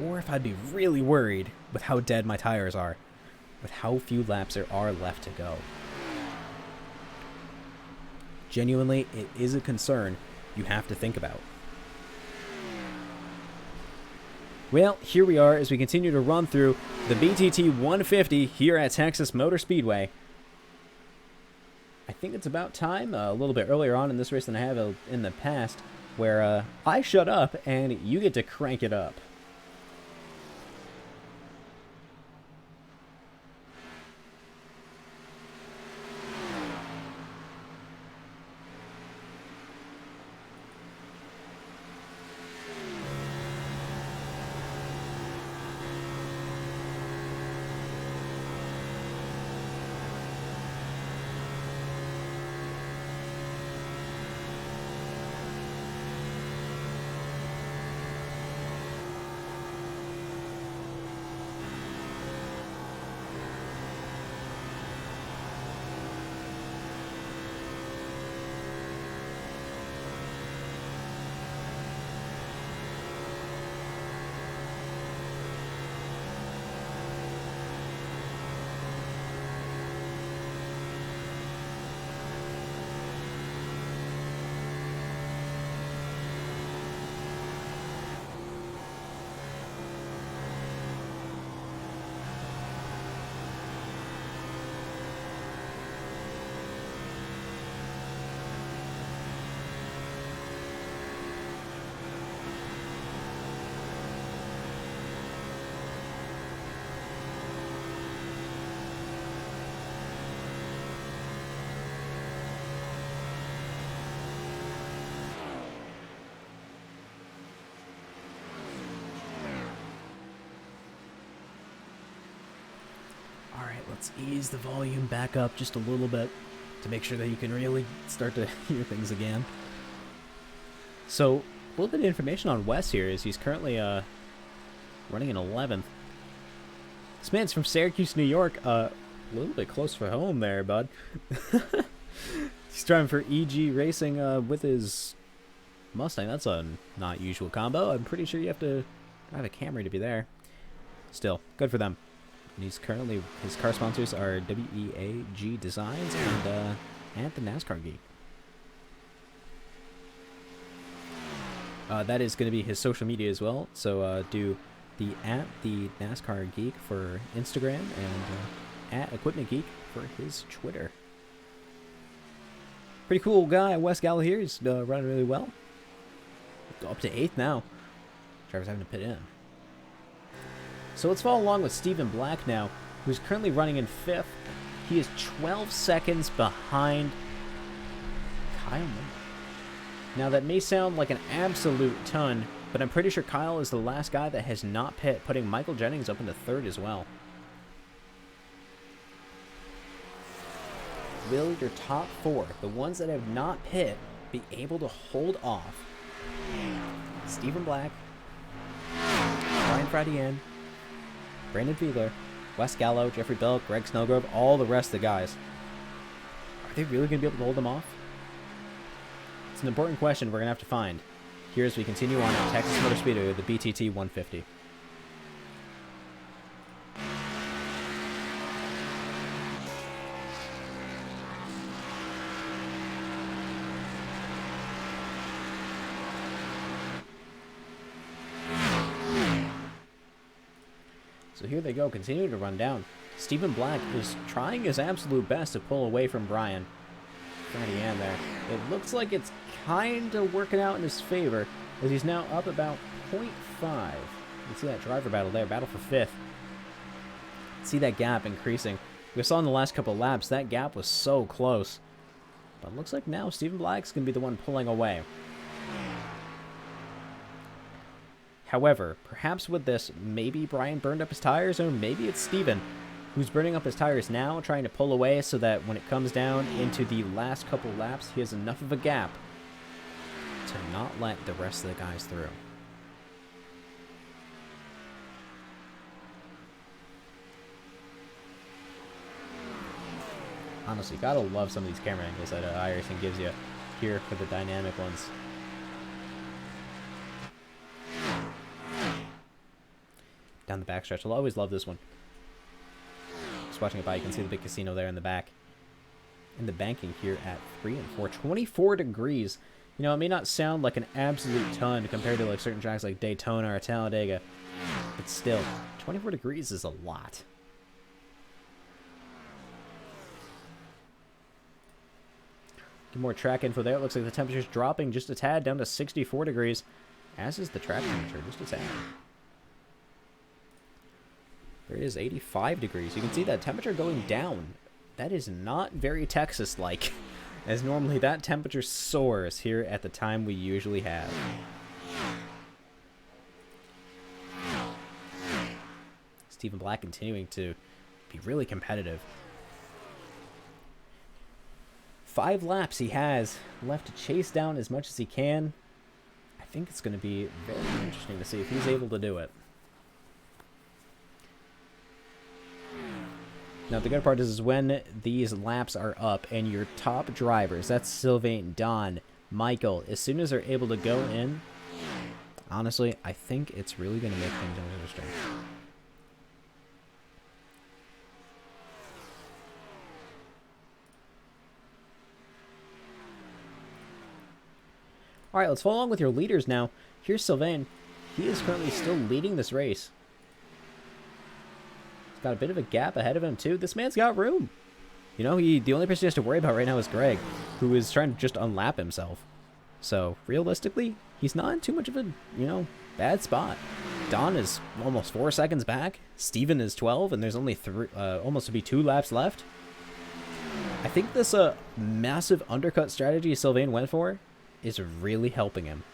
Or if I'd be really worried with how dead my tires are. With how few laps there are left to go. Genuinely, it is a concern you have to think about. Well, here we are as we continue to run through the BTT 150 here at Texas Motor Speedway. I think it's about time, a little bit earlier on in this race than I have in the past, where I shut up and you get to crank it up. Let's ease the volume back up just a little bit to make sure that you can really start to hear things again. So, a little bit of information on Wes here is he's currently running in 11th. This man's from Syracuse, New York. A little bit close for home there, bud. He's driving for EG Racing with his Mustang. That's a not usual combo. I'm pretty sure you have to have a Camry to be there. Still, good for them. And he's currently, his car sponsors are WEAG Designs and the NASCAR Geek. That is going to be his social media as well. So do the NASCAR Geek for Instagram and @Equipment Geek for his Twitter. Pretty cool guy, Wes Gallo here. He's running really well. Up to 8th now. Driver's having to pit in. So let's follow along with Stephen Black now, who's currently running in 5th. He is 12 seconds behind Kyle Miller. Now that may sound like an absolute ton, but I'm pretty sure Kyle is the last guy that has not pit, putting Michael Jennings up into 3rd as well. Will your top 4, the ones that have not pit, be able to hold off Stephen Black, Brian Fradian, Brandon Fiedler, Wes Gallo, Jeffrey Bell, Greg Snellgrove, all the rest of the guys? Are they really going to be able to hold them off? It's an important question we're going to have to find here as we continue on at Texas Motor Speedway with the BTT 150. So here they go, continuing to run down. Stephen Black is trying his absolute best to pull away from Brian. Fradian there. It looks like it's kind of working out in his favor, as he's now up about 0.5. You can see that driver battle there, battle for 5th. See that gap increasing We saw in the last couple laps, that gap was so close. But it looks like now Stephen Black's going to be the one pulling away. However, perhaps with this, maybe Brian burned up his tires, or maybe it's Steven who's burning up his tires now, trying to pull away so that when it comes down into the last couple laps, he has enough of a gap to not let the rest of the guys through. Honestly, gotta love some of these camera angles that iRacing gives you here for the dynamic ones. Down the backstretch. I'll always love this one. Just watching it by, you can see the big casino there in the back. And the banking here at 3 and 4. 24 degrees. You know, it may not sound like an absolute ton compared to like certain tracks like Daytona or Talladega. But still, 24 degrees is a lot. Get more track info there. It looks like the temperature's dropping just a tad down to 64 degrees. As is the track temperature, just a tad. There it is, 85 degrees. You can see that temperature going down. That is not very Texas-like, as normally that temperature soars here at the time we usually have. Stephen Black continuing to be really competitive. 5 laps he has left to chase down as much as he can. I think it's going to be very interesting to see if he's able to do it. Now, the good part is when these laps are up and your top drivers, that's Sylvain, Don, Michael, as soon as they're able to go in, honestly, I think it's really going to make things interesting. All right, let's follow along with your leaders now. Here's Sylvain. He is currently still leading this race. He's got a bit of a gap ahead of him, too. This man's got room. You know, the only person he has to worry about right now is Greg, who is trying to just unlap himself. So, realistically, he's not in too much of a, bad spot. Don is almost 4 seconds back. Steven is 12, and there's only almost to be 2 laps left. I think this massive undercut strategy Sylvain went for is really helping him.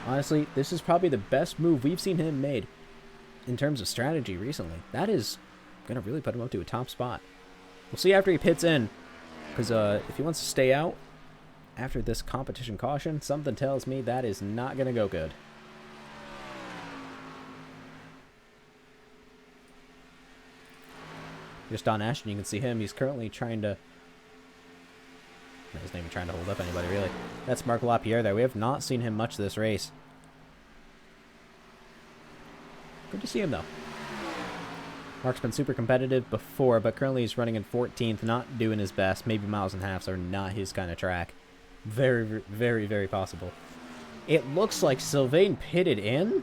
Honestly, this is probably the best move we've seen him made in terms of strategy recently. That is going to really put him up to a top spot. We'll see after he pits in, because if he wants to stay out after this competition caution, something tells me that is not going to go good. Here's Don Ashton. You can see him. He's currently trying to... He's not even trying to hold up anybody, really. That's Marc LaPierre there. We have not seen him much this race. Good to see him, though. Mark's been super competitive before, but currently he's running in 14th, not doing his best. Maybe miles and halves are not his kind of track. Very, very, very possible. It looks like Sylvain pitted in?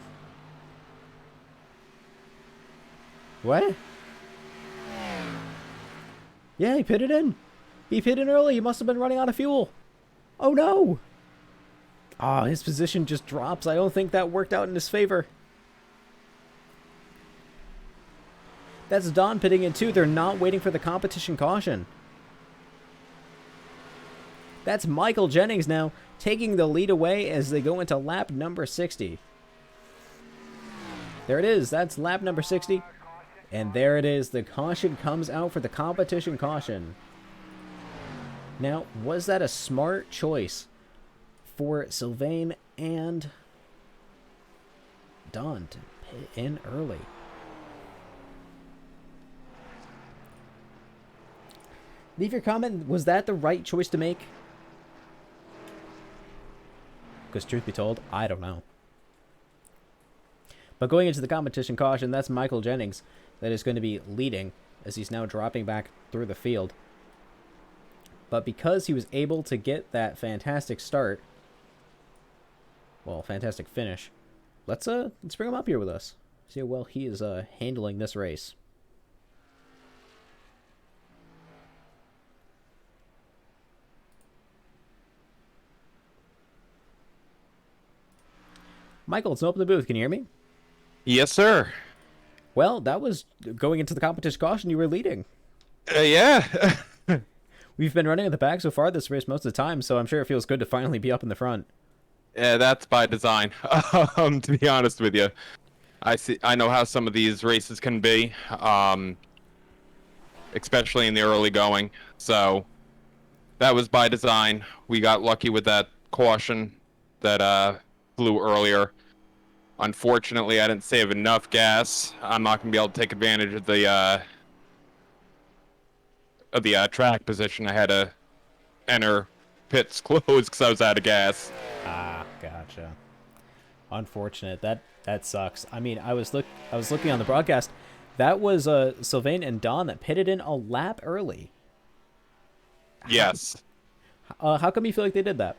What? Yeah, he pitted in. He pitted in early. He must have been running out of fuel. Oh, no. Ah, his position just drops. I don't think that worked out in his favor. That's Don pitting in, too. They're not waiting for the competition caution. That's Michael Jennings now taking the lead away as they go into lap number 60. There it is. That's lap number 60. And there it is. The caution comes out for the competition caution. Now, was that a smart choice for Sylvain and Don to pit in early? Leave your comment. Was that the right choice to make? Because truth be told, I don't know. But going into the competition caution, that's Michael Jennings that is going to be leading as he's now dropping back through the field. But because he was able to get that fantastic start, well, fantastic finish, let's bring him up here with us. See how well he is handling this race. Michael, it's open the booth. Can you hear me? Yes, sir. Well, that was going into the competition caution. You were leading. Yeah. We've been running at the back so far this race most of the time, so I'm sure it feels good to finally be up in the front. Yeah, that's by design. To be honest with you, I know how some of these races can be, especially in the early going. So that was by design. We got lucky with that caution that flew earlier. Unfortunately, I didn't save enough gas. I'm not going to be able to take advantage of the track position. I had to enter pits closed because I was out of gas. Ah, gotcha. Unfortunate. That sucks. I mean, I was looking on the broadcast. That was Sylvain and Don that pitted in a lap early. Yes. How come you feel like they did that?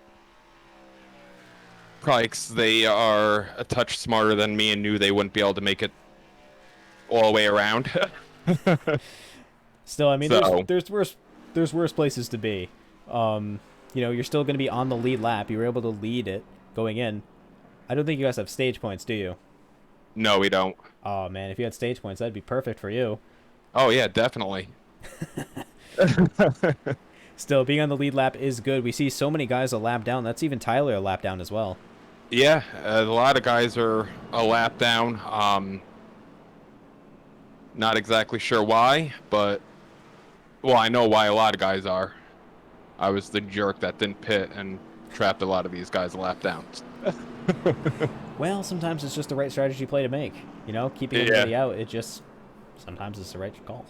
Probably because they are a touch smarter than me and knew they wouldn't be able to make it all the way around. Still, I mean, So- there's worse places to be. You're still going to be on the lead lap. You were able to lead it going in. I don't think you guys have stage points, do you? No, we don't. Oh man, if you had stage points, that'd be perfect for you. Oh, yeah, definitely. Still, being on the lead lap is good. We see so many guys a lap down. That's even Tyler a lap down as well. Yeah, a lot of guys are a lap down. Not exactly sure why, but... Well, I know why a lot of guys are. I was the jerk that didn't pit and trapped a lot of these guys a lap down. Well, sometimes it's just the right strategy play to make. Keeping everybody out, sometimes it's the right call.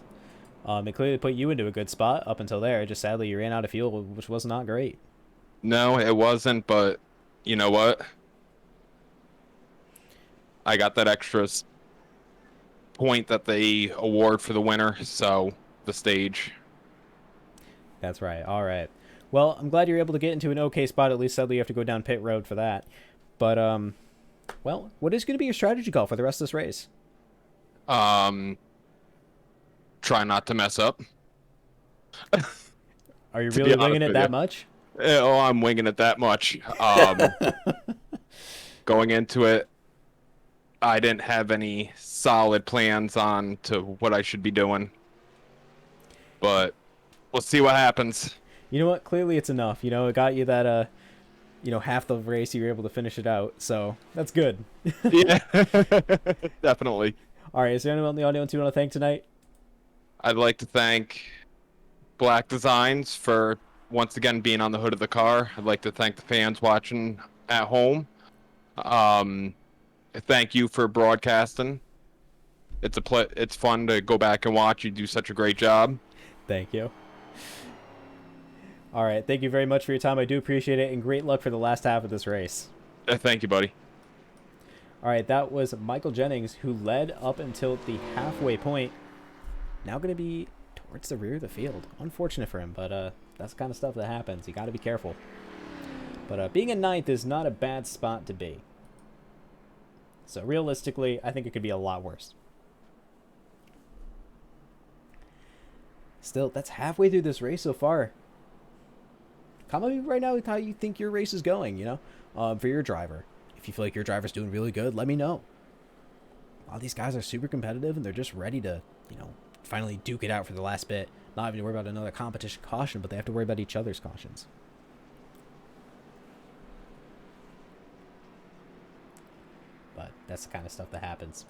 It clearly put you into a good spot up until there. Just sadly, you ran out of fuel, which was not great. No, it wasn't, but you know what? I got that extra point that they award for the winner, so the stage. That's right. All right. Well, I'm glad you're able to get into an okay spot. At least, sadly, you have to go down pit road for that. But, well, what is going to be your strategy call for the rest of this race? Try not to mess up. Are you To be really honest winging it with that you. much? Oh, I'm winging it that much. Going into it, I didn't have any solid plans on to what I should be doing. But we'll see what happens. You know what? Clearly, it's enough. It got you that, half the race you were able to finish it out. So that's good. Yeah, definitely. All right. Is there anyone in the audience you want to thank tonight? I'd like to thank Black Designs for once again being on the hood of the car. I'd like to thank the fans watching at home. Thank you for broadcasting. It's fun to go back and watch. You do such a great job. Thank you. All right. Thank you very much for your time. I do appreciate it, and great luck for the last half of this race. Thank you, buddy. All right. That was Michael Jennings, who led up until the halfway point. Now going to be towards the rear of the field. Unfortunate for him, but that's the kind of stuff that happens. You got to be careful. But being in ninth is not a bad spot to be. So realistically, I think it could be a lot worse. Still, that's halfway through this race so far. Comment right now with how you think your race is going, for your driver. If you feel like your driver's doing really good, let me know. A lot of these guys are super competitive, and they're just ready to, finally duke it out for the last bit. Not having to worry about another competition caution, but they have to worry about each other's cautions. But that's the kind of stuff that happens.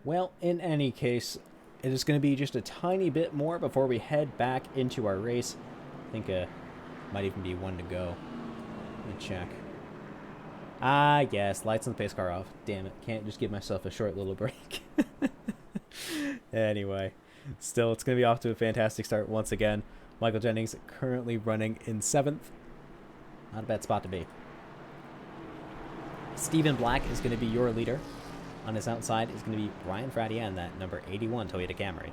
Well, in any case, it is going to be just a tiny bit more before we head back into our race. I think might even be one to go. Let me check. Ah, yes, lights on the pace car off. Damn it, can't just give myself a short little break. Anyway, still, it's going to be off to a fantastic start once again. Michael Jennings currently running in 7th. Not a bad spot to be. Stephen Black is going to be your leader. On his outside is going to be Brian Fradian, that number 81 Toyota Camry.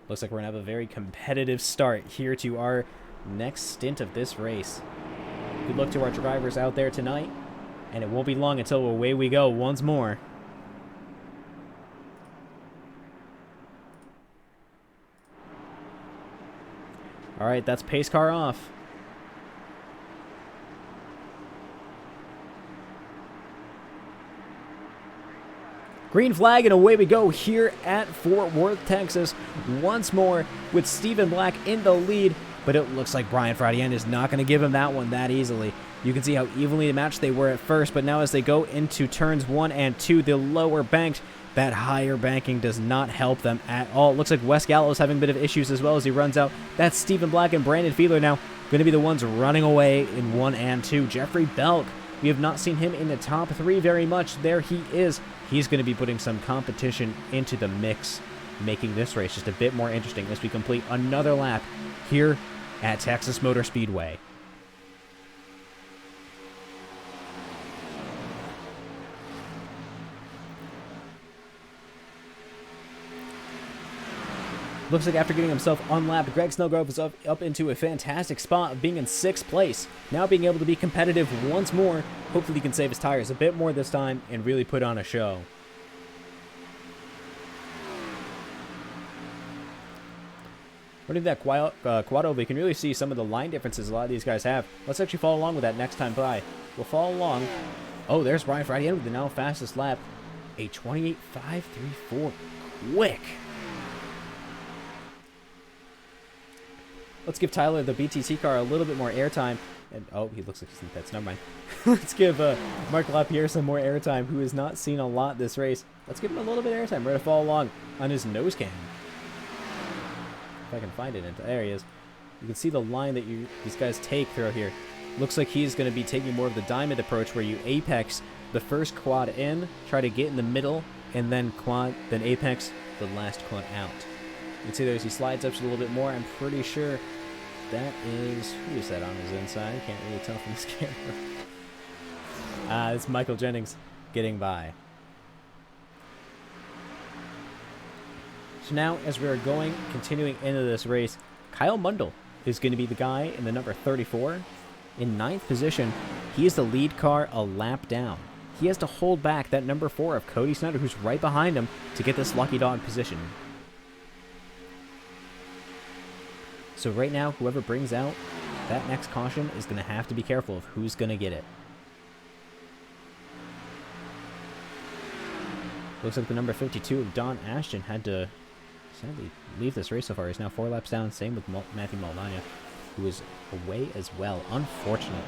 Looks like we're going to have a very competitive start here to our next stint of this race. Good luck to our drivers out there tonight, and it won't be long until away we go once more. All right, that's pace car off. Green flag, and away we go here at Fort Worth, Texas. Once more with Stephen Black in the lead, but it looks like Brian Fradian is not going to give him that one that easily. You can see how evenly matched they were at first, but now as they go into turns 1 and 2, the lower banked, that higher banking does not help them at all. It looks like Wes Gallo is having a bit of issues as well as he runs out. That's Stephen Black and Brandon Fiedler now going to be the ones running away in 1 and 2. Jeffrey Belk, we have not seen him in the top 3 very much. There he is. He's going to be putting some competition into the mix, making this race just a bit more interesting as we complete another lap here at Texas Motor Speedway. Looks like after getting himself unlapped, Greg Snellgrove is up into a fantastic spot of being in 6th place. Now being able to be competitive once more. Hopefully he can save his tires a bit more this time and really put on a show. Running that quad over, you can really see some of the line differences a lot of these guys have. Let's actually follow along with that next time by. We'll follow along. Oh, there's Brian Friday with the now fastest lap. A 28.534. Quick. Let's give Tyler, the BTT car, a little bit more airtime. And oh, he looks like he's in the pits. Never mind. Let's give Mark LaPierre some more airtime, who has not seen a lot this race. Let's give him a little bit of airtime. We're going to follow along on his nose cam. If I can find it. There he is. You can see the line that these guys take through here. Looks like he's going to be taking more of the diamond approach, where you apex the first quad in, try to get in the middle, and then apex the last quad out. You can see there as he slides up just a little bit more. I'm pretty sure that is... Who is that on his inside? I can't really tell from this camera. It's Michael Jennings getting by. So now, as we are continuing into this race, Kyle Mundell is going to be the guy in the number 34. In 9th position, he is the lead car a lap down. He has to hold back that number 4 of Cody Snyder, who's right behind him, to get this lucky dog position. So right now, whoever brings out that next caution is going to have to be careful of who's going to get it. Looks like the number 52 of Don Ashton had to sadly leave this race so far. He's now 4 laps down. Same with Matthew Maldana, who is away as well, unfortunately.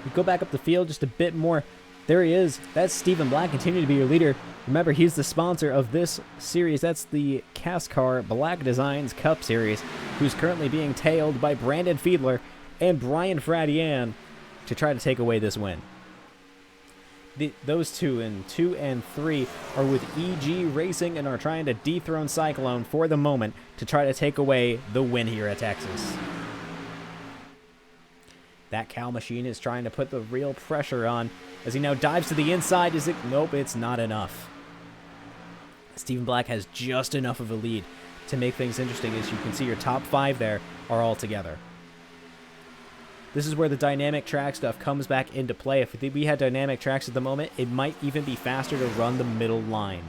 We go back up the field just a bit more. There he is. That's Stephen Black, continuing to be your leader. Remember, he's the sponsor of this series. That's the CASCAR Black Designs Cup Series, who's currently being tailed by Brandon Fiedler and Brian Fradian to try to take away this win. Those two in 2 and 3 are with EG Racing and are trying to dethrone Cyclone for the moment to try to take away the win here at Texas. That cow machine is trying to put the real pressure on as he now dives to the inside. Is it? Nope, it's not enough. Stephen Black has just enough of a lead to make things interesting. As you can see, your top 5 there are all together. This is where the dynamic track stuff comes back into play. If we had dynamic tracks at the moment, it might even be faster to run the middle line.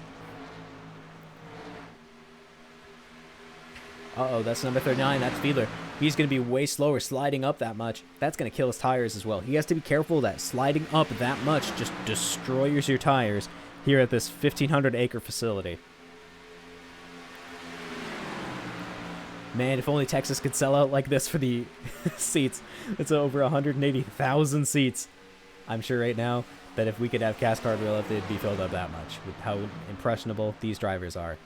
Uh-oh, that's number 39. That's Fiedler. He's going to be way slower sliding up that much. That's going to kill his tires as well. He has to be careful that sliding up that much just destroys your tires here at this 1,500-acre facility. Man, if only Texas could sell out like this for the seats. It's over 180,000 seats. I'm sure right now that if we could have CASCAR real life, they'd be filled up that much with how impressionable these drivers are.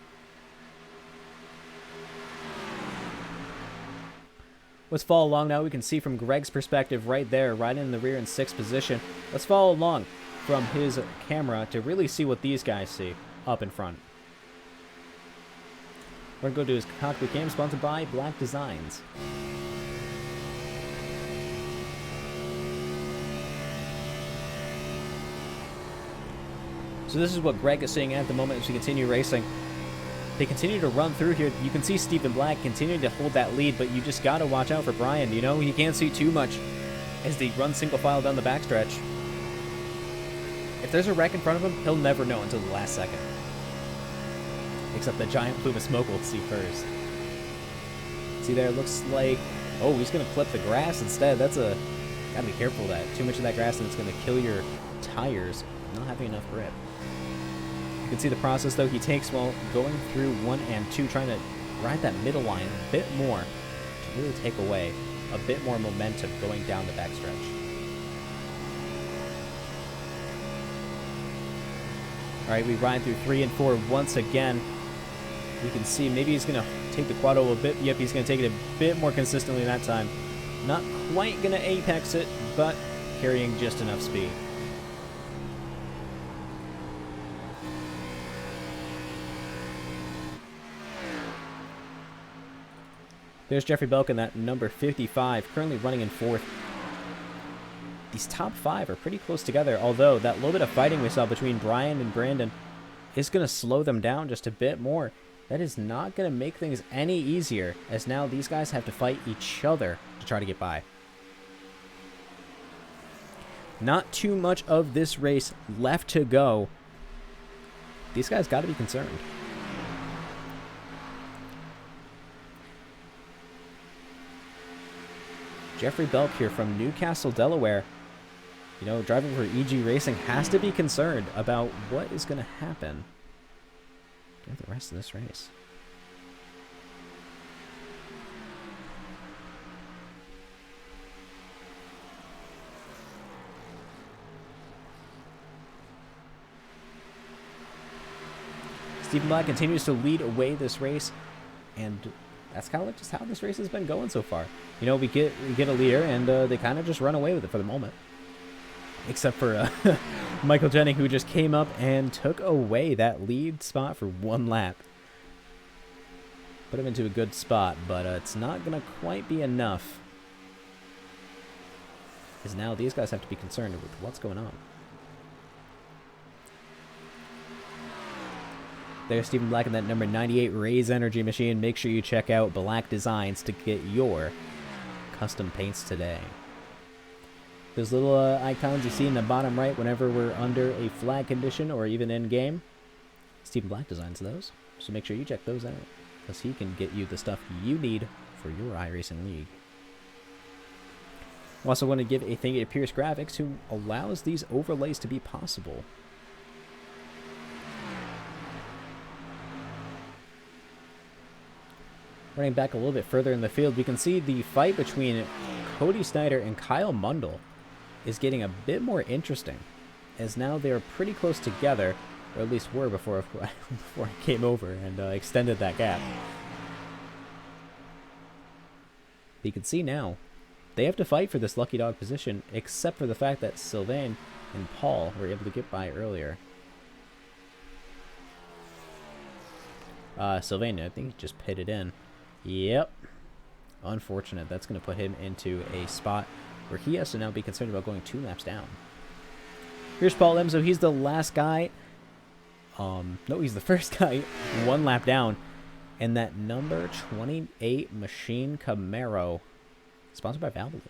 Let's follow along now. We can see from Greg's perspective right there, right in the rear in 6th position. Let's follow along from his camera to really see what these guys see up in front. We're going to go to his cockpit cam, sponsored by Black Designs. So this is what Greg is seeing at the moment as we continue racing. They continue to run through here. You can see Stephen Black continuing to hold that lead, but you just got to watch out for Brian. You know, you can't see too much as they run single file down the backstretch. If there's a wreck in front of him, he'll never know until the last second. Except the giant plume of smoke we'll see first. See there, it looks like... Oh, he's going to clip the grass instead. That's a... Gotta be careful of that. Too much of that grass and it's going to kill your tires. Not having enough grip. You can see the process, though, he takes while going through 1 and 2, trying to ride that middle line a bit more to really take away a bit more momentum going down the backstretch. All right, we ride through 3 and 4 once again. You can see maybe he's going to take the quad a bit. Yep, he's going to take it a bit more consistently that time. Not quite going to apex it, but carrying just enough speed. There's Jeffrey Belkin, that number 55, currently running in 4th. These top 5 are pretty close together, although that little bit of fighting we saw between Brian and Brandon is going to slow them down just a bit more. That is not going to make things any easier, as now these guys have to fight each other to try to get by. Not too much of this race left to go. These guys got to be concerned. Jeffrey Belk here from Newcastle, Delaware. You know, driving for EG Racing has to be concerned about what is going to happen during the rest of this race. Stephen Black continues to lead away this race, and that's kind of like just how this race has been going so far. You know, we get a leader, and they kind of just run away with it for the moment. Except for Michael Jennings, who just came up and took away that lead spot for 1 lap. Put him into a good spot, but it's not going to quite be enough. Because now these guys have to be concerned with what's going on. There's Stephen Black in that number 98 Raise Energy machine. Make sure you check out Black Designs to get your custom paints today. Those little icons you see in the bottom right whenever we're under a flag condition or even in game, Stephen Black designs those. So make sure you check those out, because he can get you the stuff you need for your iRacing league. I also want to give a thank you to Pierce Graphics, who allows these overlays to be possible. Running back a little bit further in the field, we can see the fight between Cody Snyder and Kyle Mundell is getting a bit more interesting, as now they're pretty close together, or at least were before I came over and extended that gap. You can see now they have to fight for this lucky dog position, except for the fact that Sylvain and Paul were able to get by earlier. Sylvain, I think, just pitted in. Yep. Unfortunate. That's going to put him into a spot where he has to now be concerned about going 2 laps down. Here's Paul Lemzo. He's the last guy. No, he's the first guy 1 lap down. And that number 28 Machine Camaro, sponsored by Valvoline.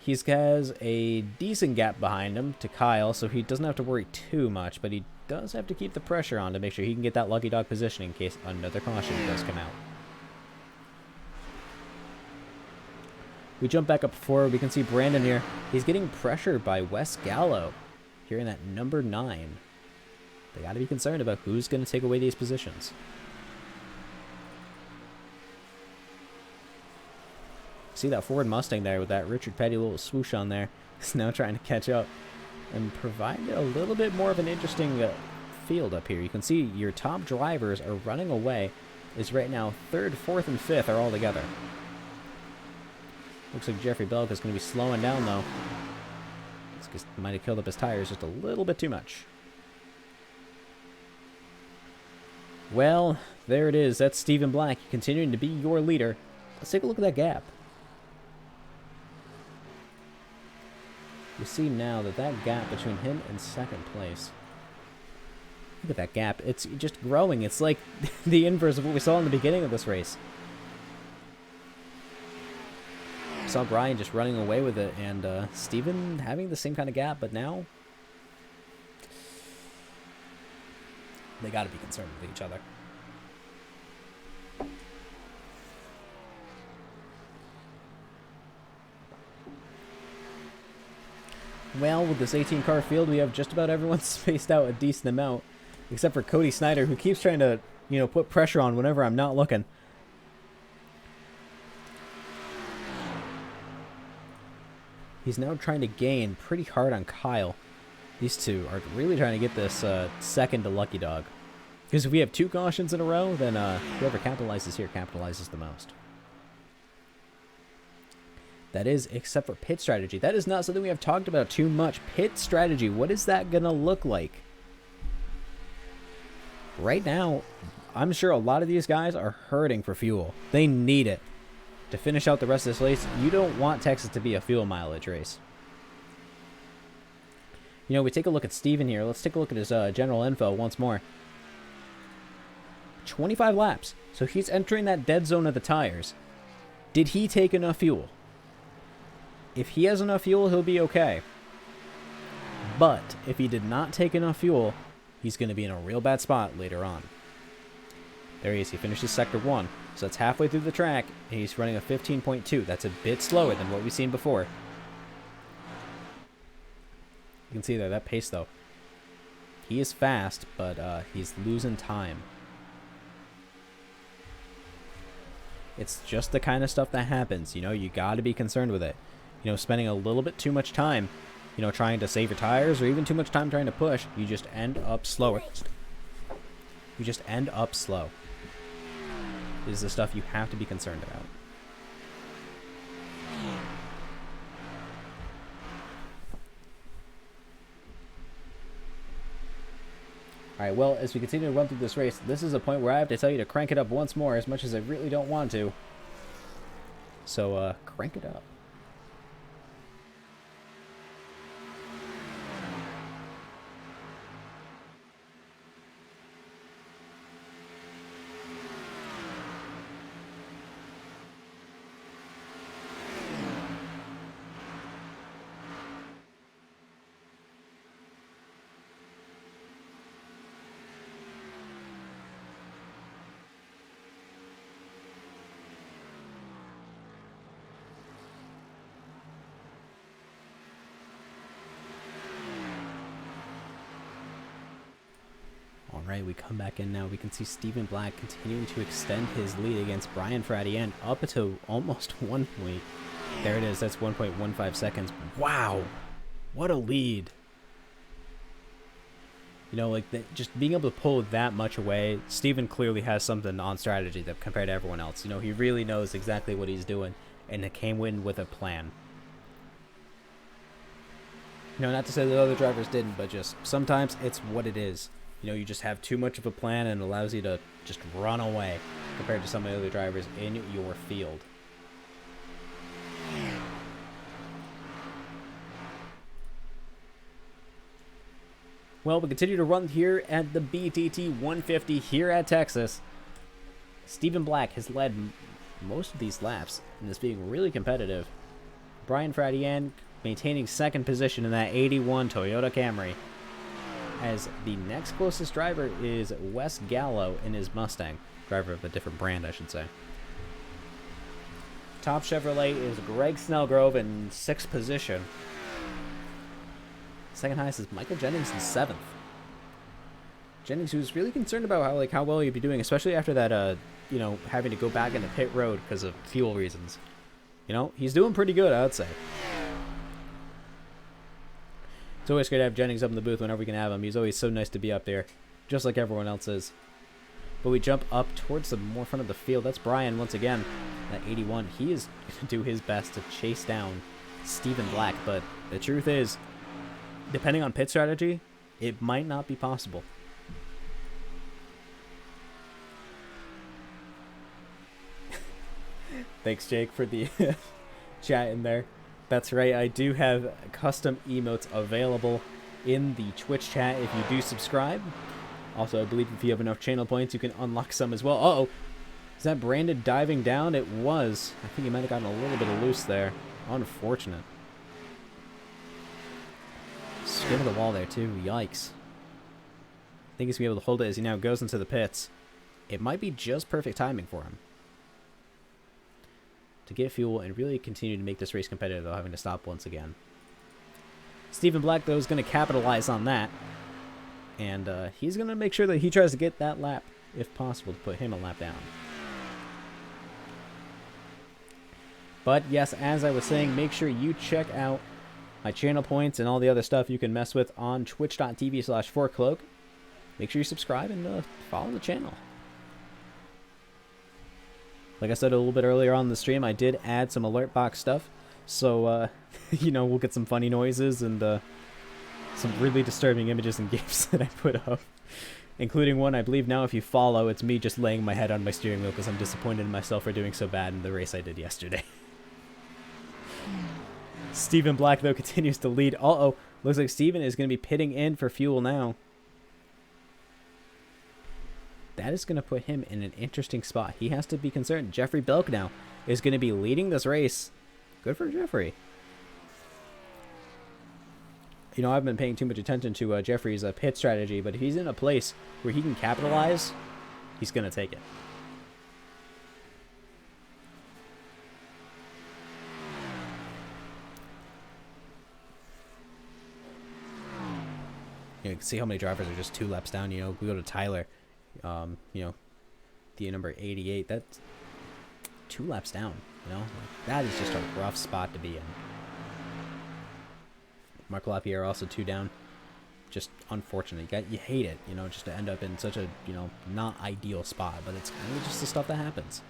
He has a decent gap behind him to Kyle, so he doesn't have to worry too much, but he does have to keep the pressure on to make sure he can get that lucky dog position in case another caution does come out. We jump back up forward. We can see Brandon here. He's getting pressured by Wes Gallo here in that number 9. They got to be concerned about who's going to take away these positions. See that Ford Mustang there with that Richard Petty little swoosh on there. Is now trying to catch up and provide a little bit more of an interesting field up here. You can see your top drivers are running away. Is right now 3rd, 4th, and 5th are all together. Looks like Jeffrey Belk is going to be slowing down, though. This might have killed up his tires just a little bit too much. Well, there it is. That's Stephen Black continuing to be your leader. Let's take a look at that gap. You see now that that gap between him and 2nd place. Look at that gap. It's just growing. It's like the inverse of what we saw in the beginning of this race. We saw Brian just running away with it, and Steven having the same kind of gap, but now They got to be concerned with each other. Well, with this 18-car field, we have just about everyone spaced out a decent amount, except for Cody Snyder, who keeps trying to, put pressure on whenever I'm not looking. He's now trying to gain pretty hard on Kyle. These two are really trying to get this second to Lucky Dog. Because if we have 2 cautions in a row, then whoever capitalizes here capitalizes the most. That is, except for pit strategy. That is not something we have talked about too much. Pit strategy, what is that going to look like? Right now, I'm sure a lot of these guys are hurting for fuel. They need it to finish out the rest of this race. You don't want Texas to be a fuel mileage race. We take a look at Steven here. Let's take a look at his general info once more. 25 laps. So he's entering that dead zone of the tires. Did he take enough fuel? If he has enough fuel, he'll be okay. But if he did not take enough fuel, he's going to be in a real bad spot later on. There he is. He finishes sector 1. So that's halfway through the track, and he's running a 15.2. That's a bit slower than what we've seen before. You can see there, that pace though. He is fast, but he's losing time. It's just the kind of stuff that happens. You got to be concerned with it. Spending a little bit too much time, trying to save your tires, or even too much time trying to push, you just end up slower. You just end up slow. This is the stuff you have to be concerned about. Alright, well, as we continue to run through this race, this is a point where I have to tell you to crank it up once more, as much as I really don't want to. So, crank it up. Alright, we come back in now. We can see Stephen Black continuing to extend his lead against Brian Fratien up to almost 1 point. There it is. That's 1.15 seconds. Wow. What a lead. Just being able to pull that much away, Stephen clearly has something on strategy that compared to everyone else. He really knows exactly what he's doing, and it came in with a plan. Not to say that other drivers didn't, but just sometimes it's what it is. You just have too much of a plan, and it allows you to just run away compared to some of the other drivers in your field. Well, we continue to run here at the BTT 150 here at Texas. Stephen Black has led most of these laps, and is being really competitive. Brian Fratien maintaining second position in that 81 Toyota Camry, as the next closest driver is Wes Gallo in his Mustang. Driver of a different brand, I should say. Top Chevrolet is Greg Snellgrove in 6th position. Second highest is Michael Jennings in 7th. Jennings, who's really concerned about how well he'd be doing, especially after that, having to go back into pit road because of fuel reasons. He's doing pretty good, I would say. It's always great to have Jennings up in the booth whenever we can have him. He's always so nice to be up there, just like everyone else is. But we jump up towards the more front of the field. That's Brian once again at 81. He is going to do his best to chase down Stephen Black, but the truth is, depending on pit strategy, it might not be possible. Thanks, Jake, for the chat in there. That's right, I do have custom emotes available in the Twitch chat if you do subscribe. Also, I believe if you have enough channel points, you can unlock some as well. Uh-oh. Is that Brandon diving down? It was. I think he might have gotten a little bit of loose there. Unfortunate. Skid of the wall there, too. Yikes. think he's going to be able to hold it as he now goes into the pits. It might be just perfect timing for him to get fuel and really continue to make this race competitive without having to stop once again. Stephen Black, though, is going to capitalize on that. And he's going to make sure that he tries to get that lap, if possible, to put him a lap down. But yes, as I was saying, make sure you check out my channel points and all the other stuff you can mess with on twitch.tv/4cloak. Make sure you subscribe and follow the channel. Like I said a little bit earlier on the stream, I did add some alert box stuff. So, you know, we'll get some funny noises and some really disturbing images and GIFs that I put up. Including one, I believe now if you follow, it's me just laying my head on my steering wheel because I'm disappointed in myself for doing so bad in the race I did yesterday. Stephen Black, though, continues to lead. Uh-oh. Looks like Stephen is going to be pitting in for fuel now. That is going to put him in an interesting spot. He has to be concerned. Jeffrey Belk now is going to be leading this race. Good for Jeffrey. You know, I've been paying too much attention to Jeffrey's pit strategy, but if he's in a place where he can capitalize, he's going to take it. You can see how many drivers are just 2 laps down. You know, we go to Tyler, you know, the number 88. That's 2 laps down. You know, that is just a rough spot to be in. Mark Lapierre also 2 down. Just unfortunate. You hate it, you know, just to end up in such a, you know, not ideal spot. But it's kind of just the stuff that happens.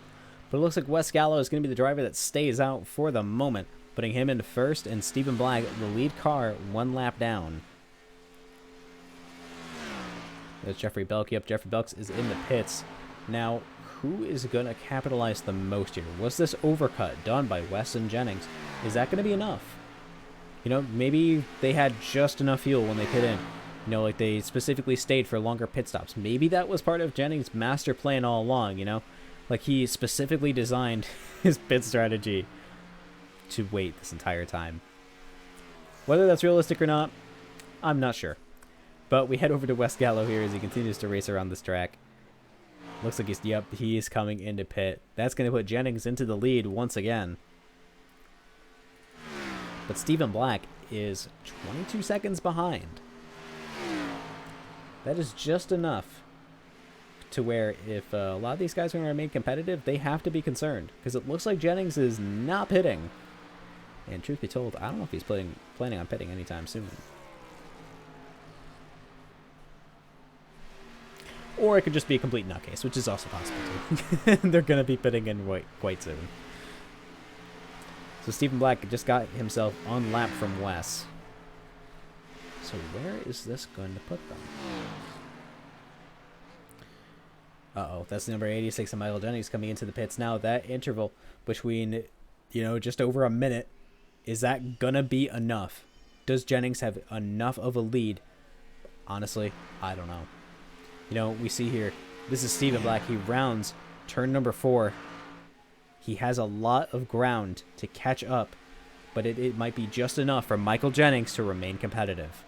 But it looks like Wes Gallo is going to be the driver that stays out for the moment, putting him into first, and Stephen Black, the lead car, 1 lap down. There's Jeffrey Belk. Yep, Jeffrey Belk is in the pits. Now, who is going to capitalize the most here? Was this overcut done by Weston Jennings? Is that going to be enough? You know, maybe they had just enough fuel when they pit in. You know, like they specifically stayed for longer pit stops. Maybe that was part of Jennings' master plan all along, you know? Like he specifically designed his pit strategy to wait this entire time. Whether that's realistic or not, I'm not sure. But we head over to Wes Gallo here as he continues to race around this track. Looks like he is coming into pit. That's going to put Jennings into the lead once again. But Stephen Black is 22 seconds behind. That is just enough to where if a lot of these guys are going to remain competitive, they have to be concerned. Because it looks like Jennings is not pitting. And truth be told, I don't know if he's planning on pitting anytime soon. Or it could just be a complete nutcase, which is also possible too. They're going to be pitting in quite soon. So Stephen Black just got himself on lap from Wes. So where is this going to put them? Uh-oh, that's number 86 of Michael Jennings coming into the pits now. That interval between, you know, just over a minute, is that going to be enough? Does Jennings have enough of a lead? Honestly, I don't know. You know, we see here, this is Stephen Black. He rounds turn number 4. He has a lot of ground to catch up, but it might be just enough for Michael Jennings to remain competitive.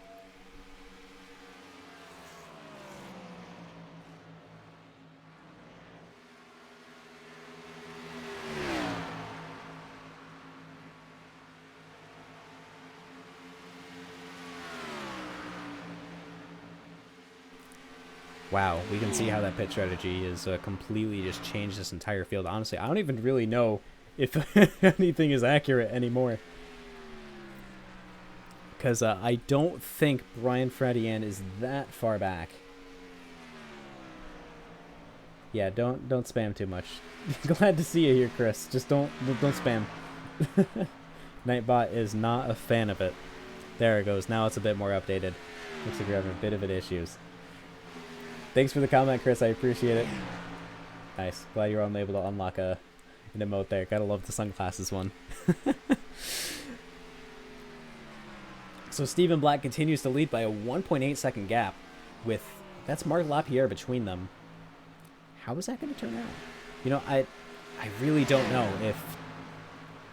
Wow, we can see how that pit strategy is completely just changed this entire field. Honestly, I don't even really know if anything is accurate anymore. Because I don't think Brian Fradian is that far back. Yeah, don't spam too much. Glad to see you here, Chris. Just don't spam. Nightbot is not a fan of it. There it goes. Now it's a bit more updated. Looks like we're having a bit of issues. Thanks for the comment, Chris. I appreciate it. Nice. Glad you were able to unlock an emote there. Gotta love the sunglasses one. So Stephen Black continues to lead by a 1.8 second gap with, that's Mark Lapierre between them. How is that going to turn out? You know, I really don't know if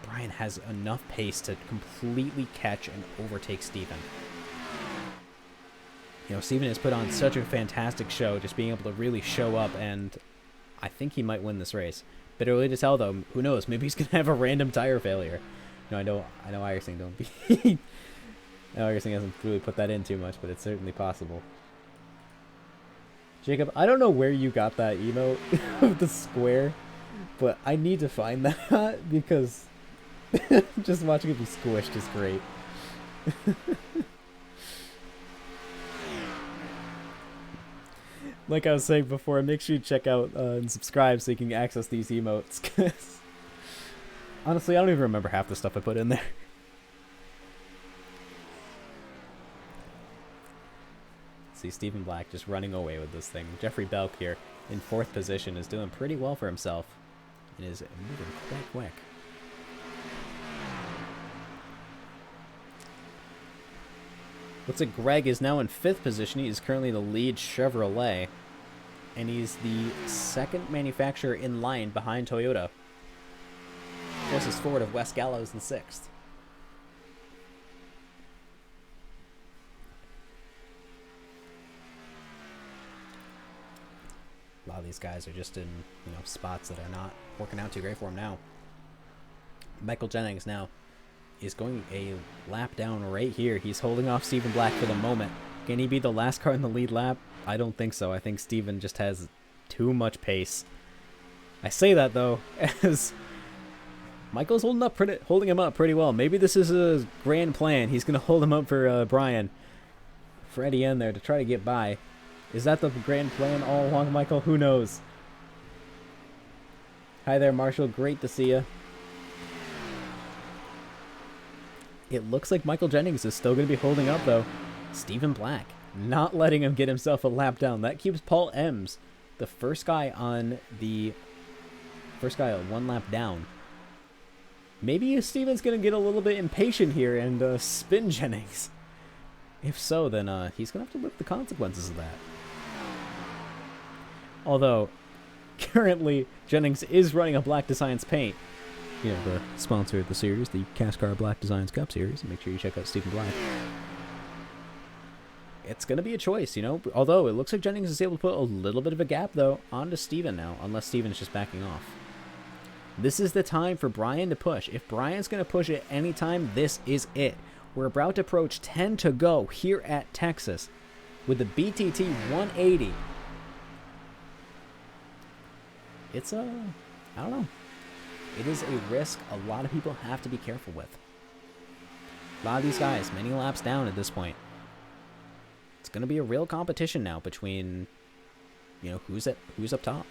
Brian has enough pace to completely catch and overtake Stephen. You know, Steven has put on such a fantastic show, just being able to really show up, and I think he might win this race. Bit early to tell, though. Who knows? Maybe he's going to have a random tire failure. No, I know Irsing don't be... I know Irsing hasn't really put that in too much, but it's certainly possible. Jacob, I don't know where you got that emote of the square, but I need to find that because just watching it be squished is great. Like I was saying before, make sure you check out and subscribe so you can access these emotes. Cause honestly, I don't even remember half the stuff I put in there. See Stephen Black just running away with this thing. Jeffrey Belk here in 4th position is doing pretty well for himself. And is moving quite quick. Looks like Greg is now in 5th position. He is currently the lead Chevrolet. And he's the 2nd manufacturer in line behind Toyota. Closest forward of Wes Gallows in 6th. A lot of these guys are just in, you know, spots that are not working out too great for him now. Michael Jennings now is going a lap down right here. He's holding off Stephen Black for the moment. Can he be the last car in the lead lap? I don't think so. I think Stephen just has too much pace. I say that, though, as Michael's holding him up pretty well. Maybe this is a grand plan. He's going to hold him up for Brian. For Eddie in there to try to get by. Is that the grand plan all along, Michael? Who knows? Hi there, Marshall. Great to see you. It looks like Michael Jennings is still going to be holding up, though. Stephen Black not letting him get himself a lap down. That keeps Paul Ems, the first guy on 1 lap down. Maybe Steven's going to get a little bit impatient here and spin Jennings. If so, then he's going to have to live with the consequences of that. Although, currently, Jennings is running a Black Designs paint. You know, the sponsor of the series, the CASCAR Black Designs Cup Series. Make sure you check out Stephen Black. It's going to be a choice, you know. Although, it looks like Jennings is able to put a little bit of a gap, though, onto Steven now. Unless Steven's just backing off. This is the time for Brian to push. If Brian's going to push at any time, this is it. We're about to approach 10 to go here at Texas with the BTT 180. It's I don't know. It is a risk a lot of people have to be careful with. A lot of these guys, many laps down at this point. It's going to be a real competition now between, you know, who's up top.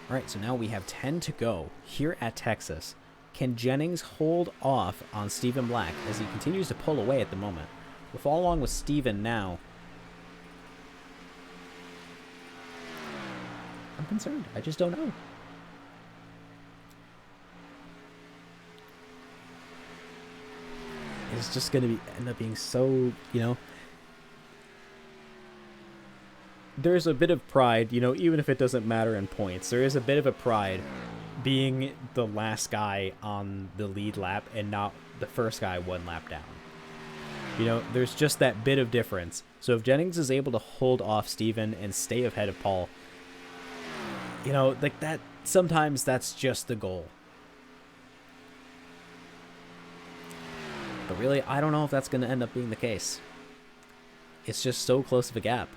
All right, so now we have 10 to go here at Texas. Can Jennings hold off on Stephen Black as he continues to pull away at the moment? We'll follow along with Stephen now. I'm concerned. I just don't know. It's just going to end up being so, you know... There's a bit of pride, you know, even if it doesn't matter in points. There is a bit of a pride being the last guy on the lead lap and not the first guy 1 lap down. You know, there's just that bit of difference. So if Jennings is able to hold off Steven and stay ahead of Paul, you know, like that, sometimes that's just the goal. But really, I don't know if that's going to end up being the case. It's just so close of a gap.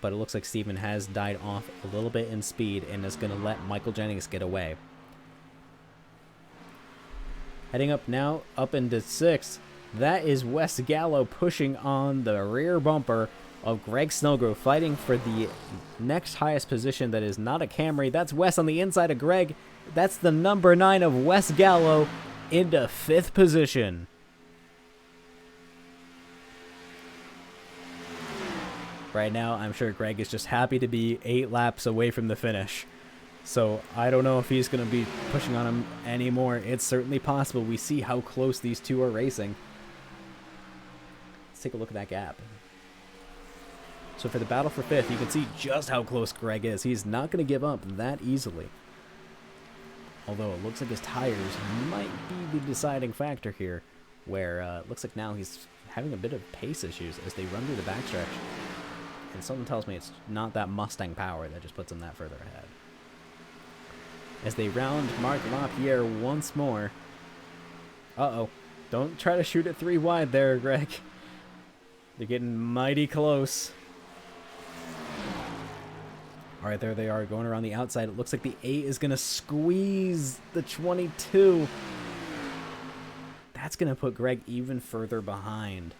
But it looks like Steven has died off a little bit in speed and is going to let Michael Jennings get away. Heading up now, up into 6th. That is Wes Gallo pushing on the rear bumper of Greg Snellgrove, fighting for the next highest position that is not a Camry. That's Wes on the inside of Greg. That's the number 9 of Wes Gallo into 5th position. Right now, I'm sure Greg is just happy to be 8 laps away from the finish. So I don't know if he's going to be pushing on him anymore. It's certainly possible. We see how close these two are racing. Let's take a look at that gap. So for the battle for 5th, you can see just how close Greg is. He's not going to give up that easily. Although it looks like his tires might be the deciding factor here, where it looks like now he's having a bit of pace issues as they run through the backstretch. And something tells me it's not that Mustang power that just puts him that further ahead. As they round Marc Lapierre once more. Uh-oh. Don't try to shoot it 3 wide there, Greg. They're getting mighty close. Alright, there they are, going around the outside. It looks like the 8 is going to squeeze the 22. That's going to put Greg even further behind.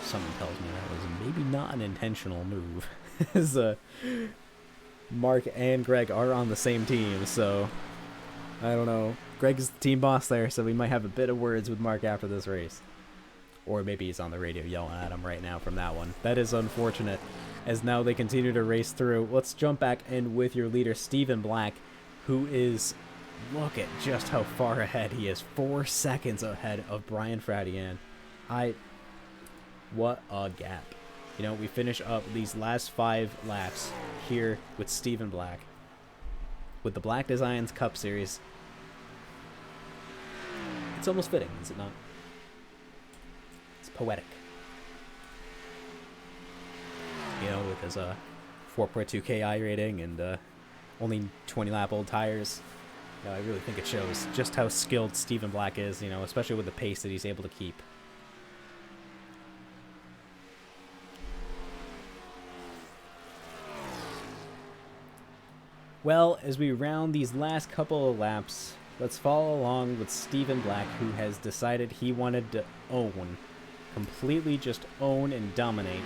Something tells me that was maybe not an intentional move. As Mark and Greg are on the same team, so I don't know. Greg is the team boss there, so we might have a bit of words with Mark after this race. Or maybe he's on the radio yelling at him right now from that one. That is unfortunate, as now they continue to race through. Let's jump back in with your leader, Stephen Black, who is, look at just how far ahead he is. 4 seconds ahead of Brian Fradian. What a gap. You know, we finish up these last 5 laps here with Stephen Black. With the Black Designs Cup Series. It's almost fitting, is it not? It's poetic. You know, with his 4.2 KI rating and only 20 lap old tires. You know, I really think it shows just how skilled Stephen Black is, you know, especially with the pace that he's able to keep. Well, as we round these last couple of laps, let's follow along with Stephen Black, who has decided he wanted to completely just own and dominate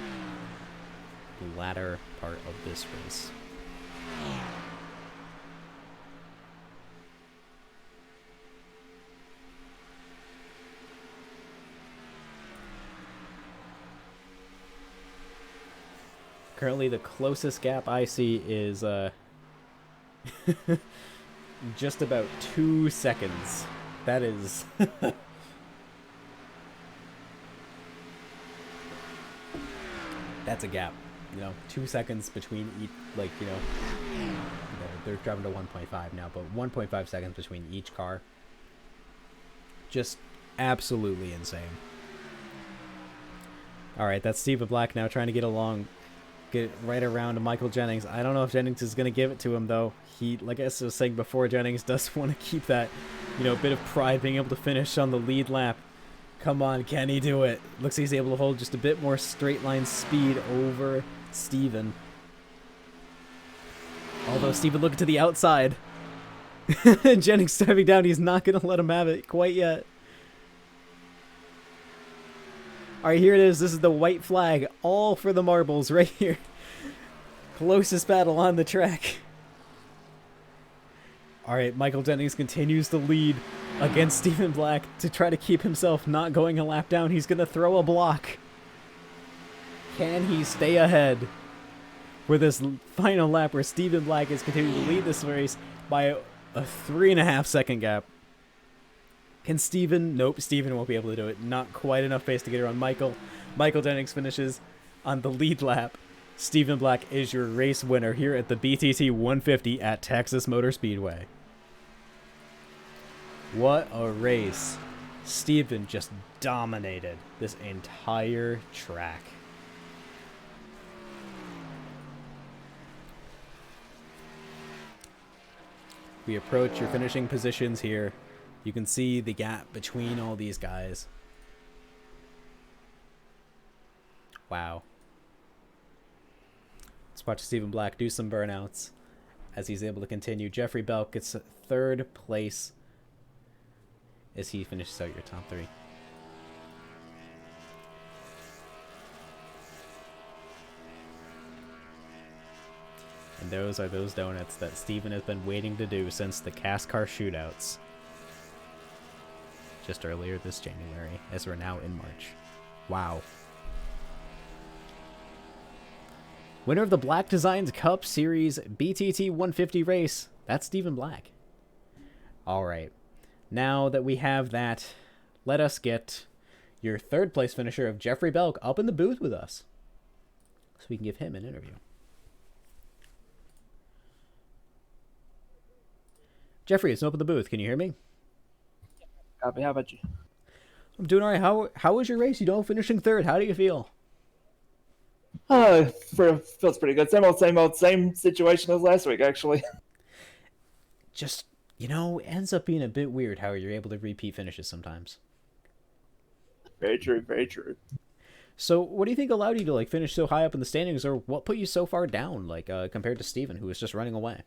the latter part of this race. Currently, the closest gap I see is just about 2 seconds. That is that's a gap, you know, 2 seconds between each, like, you know, they're driving to 1.5 now, but 1.5 seconds between each car. Just absolutely insane. All right, that's Stephen Black now trying to get right around to Michael Jennings. I don't know if Jennings is going to give it to him, though. He, like I was saying before, Jennings does want to keep that, you know, bit of pride, being able to finish on the lead lap. Come on, can he do it? Looks like he's able to hold just a bit more straight line speed over Steven. Although Steven looking to the outside. Jennings stepping down. He's not going to let him have it quite yet. All right, here it is. This is the white flag. All for the marbles right here. Closest battle on the track. All right, Michael Jennings continues to lead against Stephen Black to try to keep himself not going a lap down. He's going to throw a block. Can he stay ahead for this final lap where Stephen Black is continuing to lead this race by a 3.5 second gap? Can Steven? Nope, Steven won't be able to do it. Not quite enough pace to get around Michael. Michael Jennings finishes on the lead lap. Stephen Black is your race winner here at the BTT 150 at Texas Motor Speedway. What a race. Steven just dominated this entire track. We approach your finishing positions here. You can see the gap between all these guys. Wow. Let's watch Stephen Black do some burnouts as he's able to continue. Jeffrey Belk gets 3rd place as he finishes out your top 3. And those are those donuts that Steven has been waiting to do since the CASCAR shootouts. Just earlier this January, as we're now in March. Wow. Winner of the Black Designs Cup Series BTT 150 race, that's Stephen Black. All right. Now that we have that, let us get your 3rd place finisher of Jeffrey Belk up in the booth with us, so we can give him an interview. Jeffrey, it's open the booth. Can you hear me? Copy. How about you? I'm doing all right. How was your race? You know, finishing third. How do you feel? Feels pretty good. Same situation as last week, actually. Just, you know, ends up being a bit weird how you're able to repeat finishes sometimes. Very true. Very true. So, what do you think allowed you to like finish so high up in the standings, or what put you so far down, like compared to Steven, who was just running away?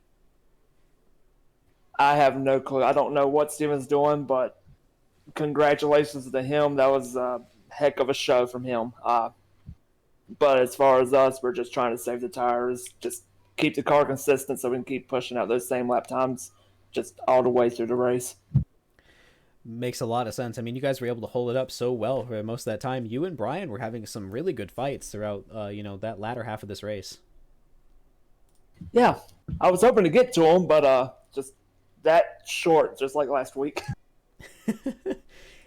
I have no clue. I don't know what Steven's doing, but congratulations to him. That was a heck of a show from him. But as far as us, we're just trying to save the tires, just keep the car consistent so we can keep pushing out those same lap times just all the way through the race. Makes a lot of sense. I mean, you guys were able to hold it up so well for most of that time. You and Brian were having some really good fights throughout, that latter half of this race. Yeah, I was hoping to get to him, but just that short, just like last week.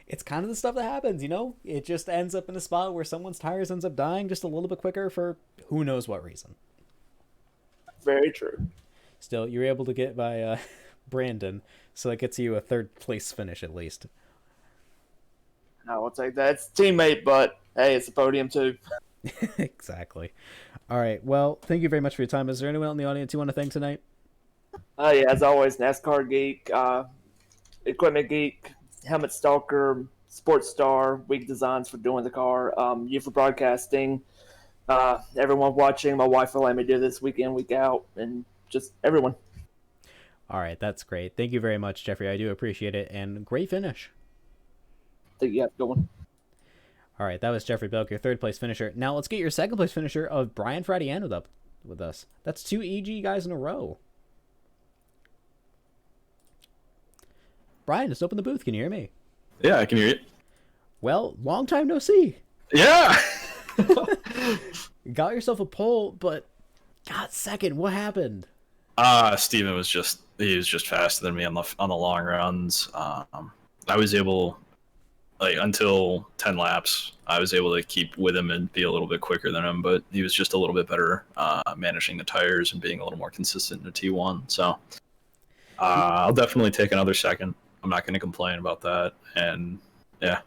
It's kind of the stuff that happens, you know? It just ends up in a spot where someone's tires ends up dying just a little bit quicker for who knows what reason. Very true. Still, you're able to get by Brandon, so that gets you a third place finish at least. I will take that. It's teammate, but hey, it's a podium too. Exactly. All right. Well, thank you very much for your time. Is there anyone else in the audience you want to thank tonight? Yeah, as always, NASCAR Geek, Equipment Geek, Helmet Stalker, Sports Star, Week Designs for doing the car, you for broadcasting, everyone watching, my wife will let me do this week in, week out, and just everyone. All right. That's great. Thank you very much, Jeffrey. I do appreciate it. And great finish. Think you have a good one. All right. That was Jeffrey Belk, your third place finisher. Now let's get your second place finisher of Brian Fradiano up with us. That's 2 EG guys in a row. Brian, just open the booth. Can you hear me? Yeah, I can hear you. Well, long time no see. Yeah. Got yourself a pole, but got second. What happened? Steven was just faster than me on the long runs. I was able, like, until 10 laps, I was able to keep with him and be a little bit quicker than him, but he was just a little bit better managing the tires and being a little more consistent in the T1. So I'll definitely take another second. I'm not going to complain about that. And yeah.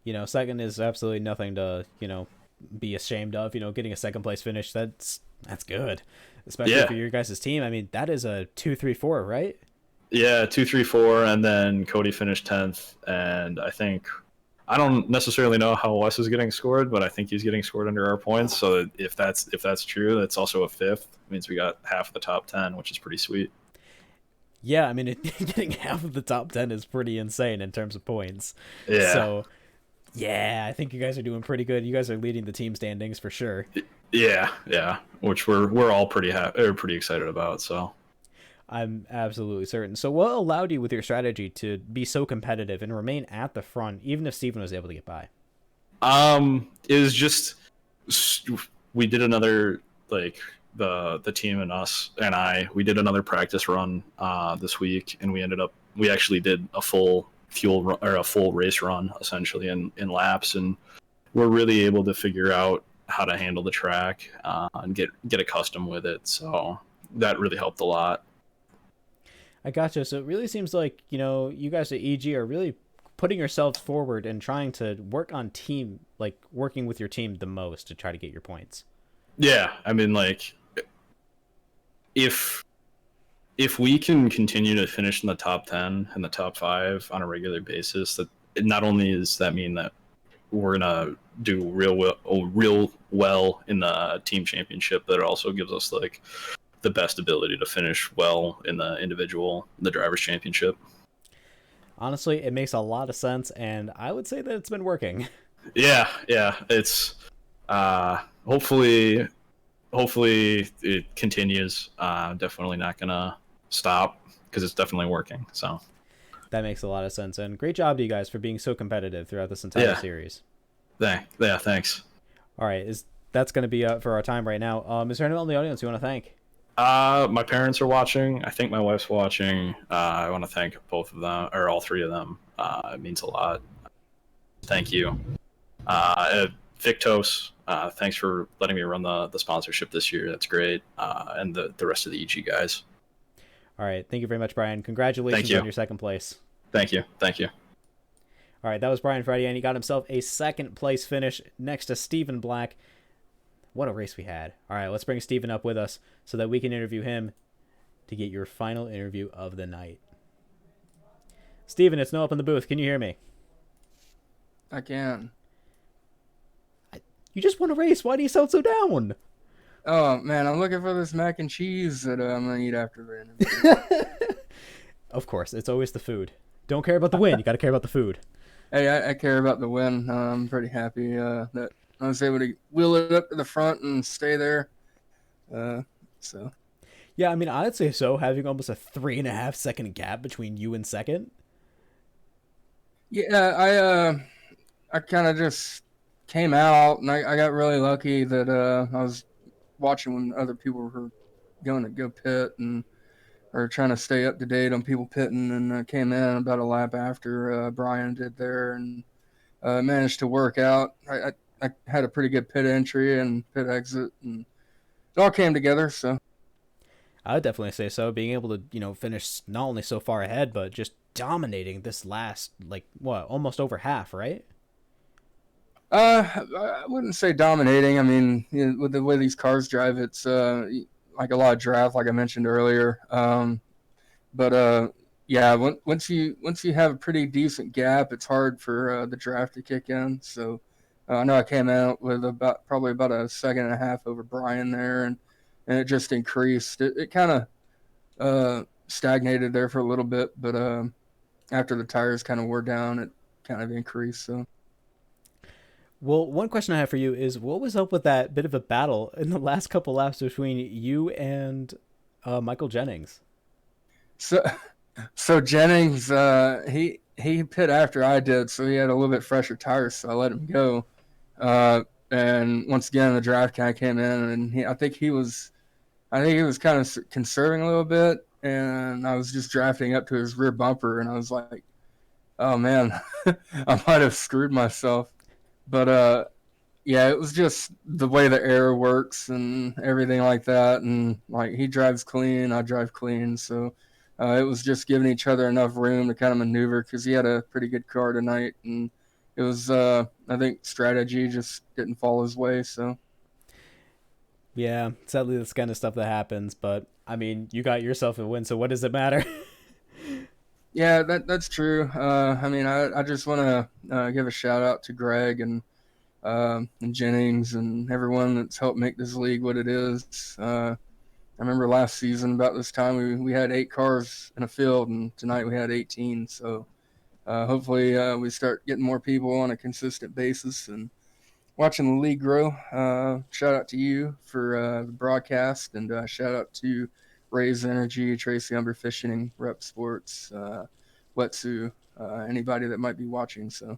You know, second is absolutely nothing to, be ashamed of. Getting a second place finish, that's good. Especially for your guys' team. I mean, that is a 2-3-4, right? Yeah, 2-3-4, and then Cody finished 10th. And I don't necessarily know how Wes is getting scored, but I think he's getting scored under our points. So if that's true, that's also a fifth. It means we got half of the top 10, which is pretty sweet. Yeah, I mean, getting half of the top 10 is pretty insane in terms of points. Yeah. So, yeah, I think you guys are doing pretty good. You guys are leading the team standings for sure. Yeah, which we're all pretty excited about. So, I'm absolutely certain. So, what allowed you with your strategy to be so competitive and remain at the front, even if Steven was able to get by? It was just we did another the team and we did another practice run this week, and we actually did a full full race run essentially in laps, and we're really able to figure out how to handle the track and get accustomed with it. So that really helped a lot. I gotcha. So it really seems like, you guys at EG are really putting yourselves forward and trying to work on team, like working with your team the most to try to get your points. Yeah, I mean, if we can continue to finish in the top 10 and the top 5 on a regular basis, that not only does that mean that we're gonna do real well in the team championship, but it also gives us the best ability to finish well in the drivers championship. Honestly, it makes a lot of sense, and I would say that it's been working. Yeah, it's hopefully it continues. Definitely not gonna stop because it's definitely working. So that makes a lot of sense, and great job to you guys for being so competitive throughout this entire series. Yeah, thanks. All right, that's going to be for our time right now. Is there anyone in the audience you want to thank? My parents are watching. I think my wife's watching. I want to thank both of them, or all three of them. It means a lot. Thank you. Victos, thanks for letting me run the sponsorship this year. That's great. And the rest of the EG guys. All right. Thank you very much, Brian. Congratulations you. on your second place. Thank you. All right. That was Brian Friday, and he got himself a second place finish next to Stephen Black. What a race we had. All right. Let's bring Stephen up with us so that we can interview him to get your final interview of the night. Stephen, it's Noah up in the booth. Can you hear me? I can. You just won a race. Why do you sound so down? Oh man, I'm looking for this mac and cheese that I'm gonna eat after the interview. Of course, it's always the food. Don't care about the win. You got to care about the food. Hey, I care about the win. I'm pretty happy that I was able to wheel it up to the front and stay there. So. Yeah, I mean, I'd say so. Having almost a 3.5 second gap between you and second. Yeah, I kind of just came out, and I got really lucky that I was watching when other people were going to go pit or trying to stay up to date on people pitting, and came in about a lap after Brian did there, and managed to work out. I had a pretty good pit entry and pit exit, and it all came together. So I would definitely say so. Being able to, finish not only so far ahead, but just dominating this last, almost over half, right? I wouldn't say dominating. I mean, with the way these cars drive, it's like a lot of draft, like I mentioned earlier. But yeah, once you have a pretty decent gap, it's hard for the draft to kick in. So I know I came out with probably about a second and a half over Brian there, and it just increased. It kind of stagnated there for a little bit, but after the tires kind of wore down, it kind of increased. So. Well, one question I have for you is, what was up with that bit of a battle in the last couple laps between you and Michael Jennings? So Jennings, he pit after I did, so he had a little bit fresher tires, so I let him go. And once again, the draft kind of came in, and I think he was kind of conserving a little bit, and I was just drafting up to his rear bumper, and I was like, oh man, I might have screwed myself. But yeah, it was just the way the air works and everything like that. And like he drives clean, I drive clean. So it was just giving each other enough room to kind of maneuver because he had a pretty good car tonight. And it was, I think, strategy just didn't fall his way. So. Yeah, sadly, that's kind of stuff that happens. But I mean, you got yourself a win, so what does it matter? Yeah, that's true. I mean, I just want to give a shout out to Greg and Jennings and everyone that's helped make this league what it is. I remember last season about this time we had 8 cars in a field, and tonight we had 18. So hopefully we start getting more people on a consistent basis and watching the league grow. Shout out to you for the broadcast, and shout out to Raise Energy, Tracy Umber Fishing, Rep Sports, Wetsu, anybody that might be watching. So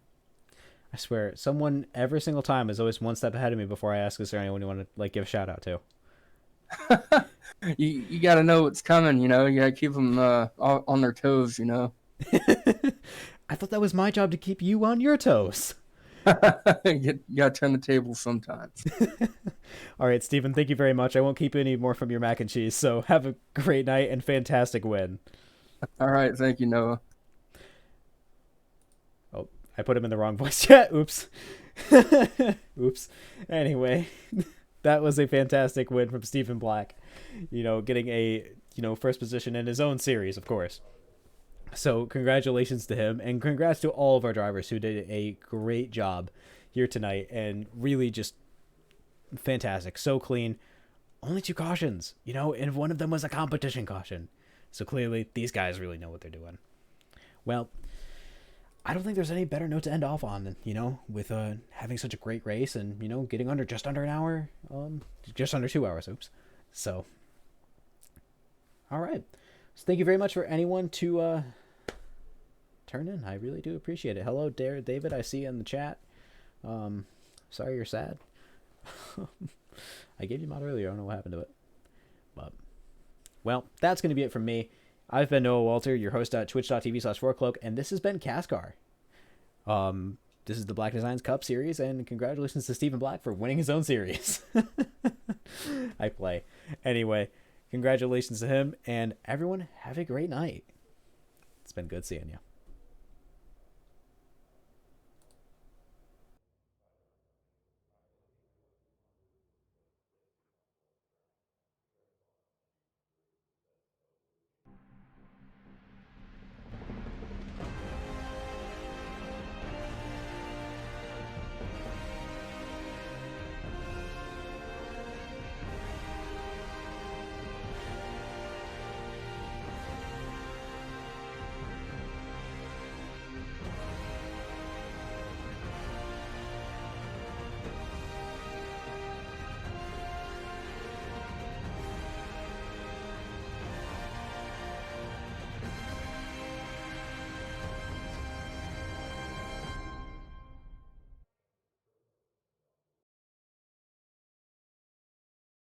I swear, someone every single time is always one step ahead of me before I ask, is there anyone you want to give a shout out to? you got to know what's coming, you got to keep them on their toes, I thought that was my job to keep you on your toes. You got to turn the table sometimes. All right, Stephen, thank you very much. I won't keep any more from your mac and cheese, so have a great night and fantastic win. All right, thank you, Noah. Oh, I put him in the wrong voice. Yeah, oops. Oops. Anyway, that was a fantastic win from Stephen Black. Getting a, first position in his own series, of course. So congratulations to him, and congrats to all of our drivers who did a great job here tonight, and really just fantastic. So clean. Only 2 cautions, and one of them was a competition caution. So clearly these guys really know what they're doing. Well, I don't think there's any better note to end off on, with having such a great race and, getting just under an hour, just under 2 hours, oops. So, all right. So thank you very much for anyone to turn in. I really do appreciate it. Hello, David. I see you in the chat. Sorry you're sad. I gave you mod earlier. I don't know what happened to it. But, well, that's going to be it from me. I've been Noah Walter, your host at twitch.tv/4cloak, and this has been CASCAR. This is the Black Designs Cup series, and congratulations to Stephen Black for winning his own series. I play. Anyway, Congratulations to him, and everyone have a great night. It's been good seeing you.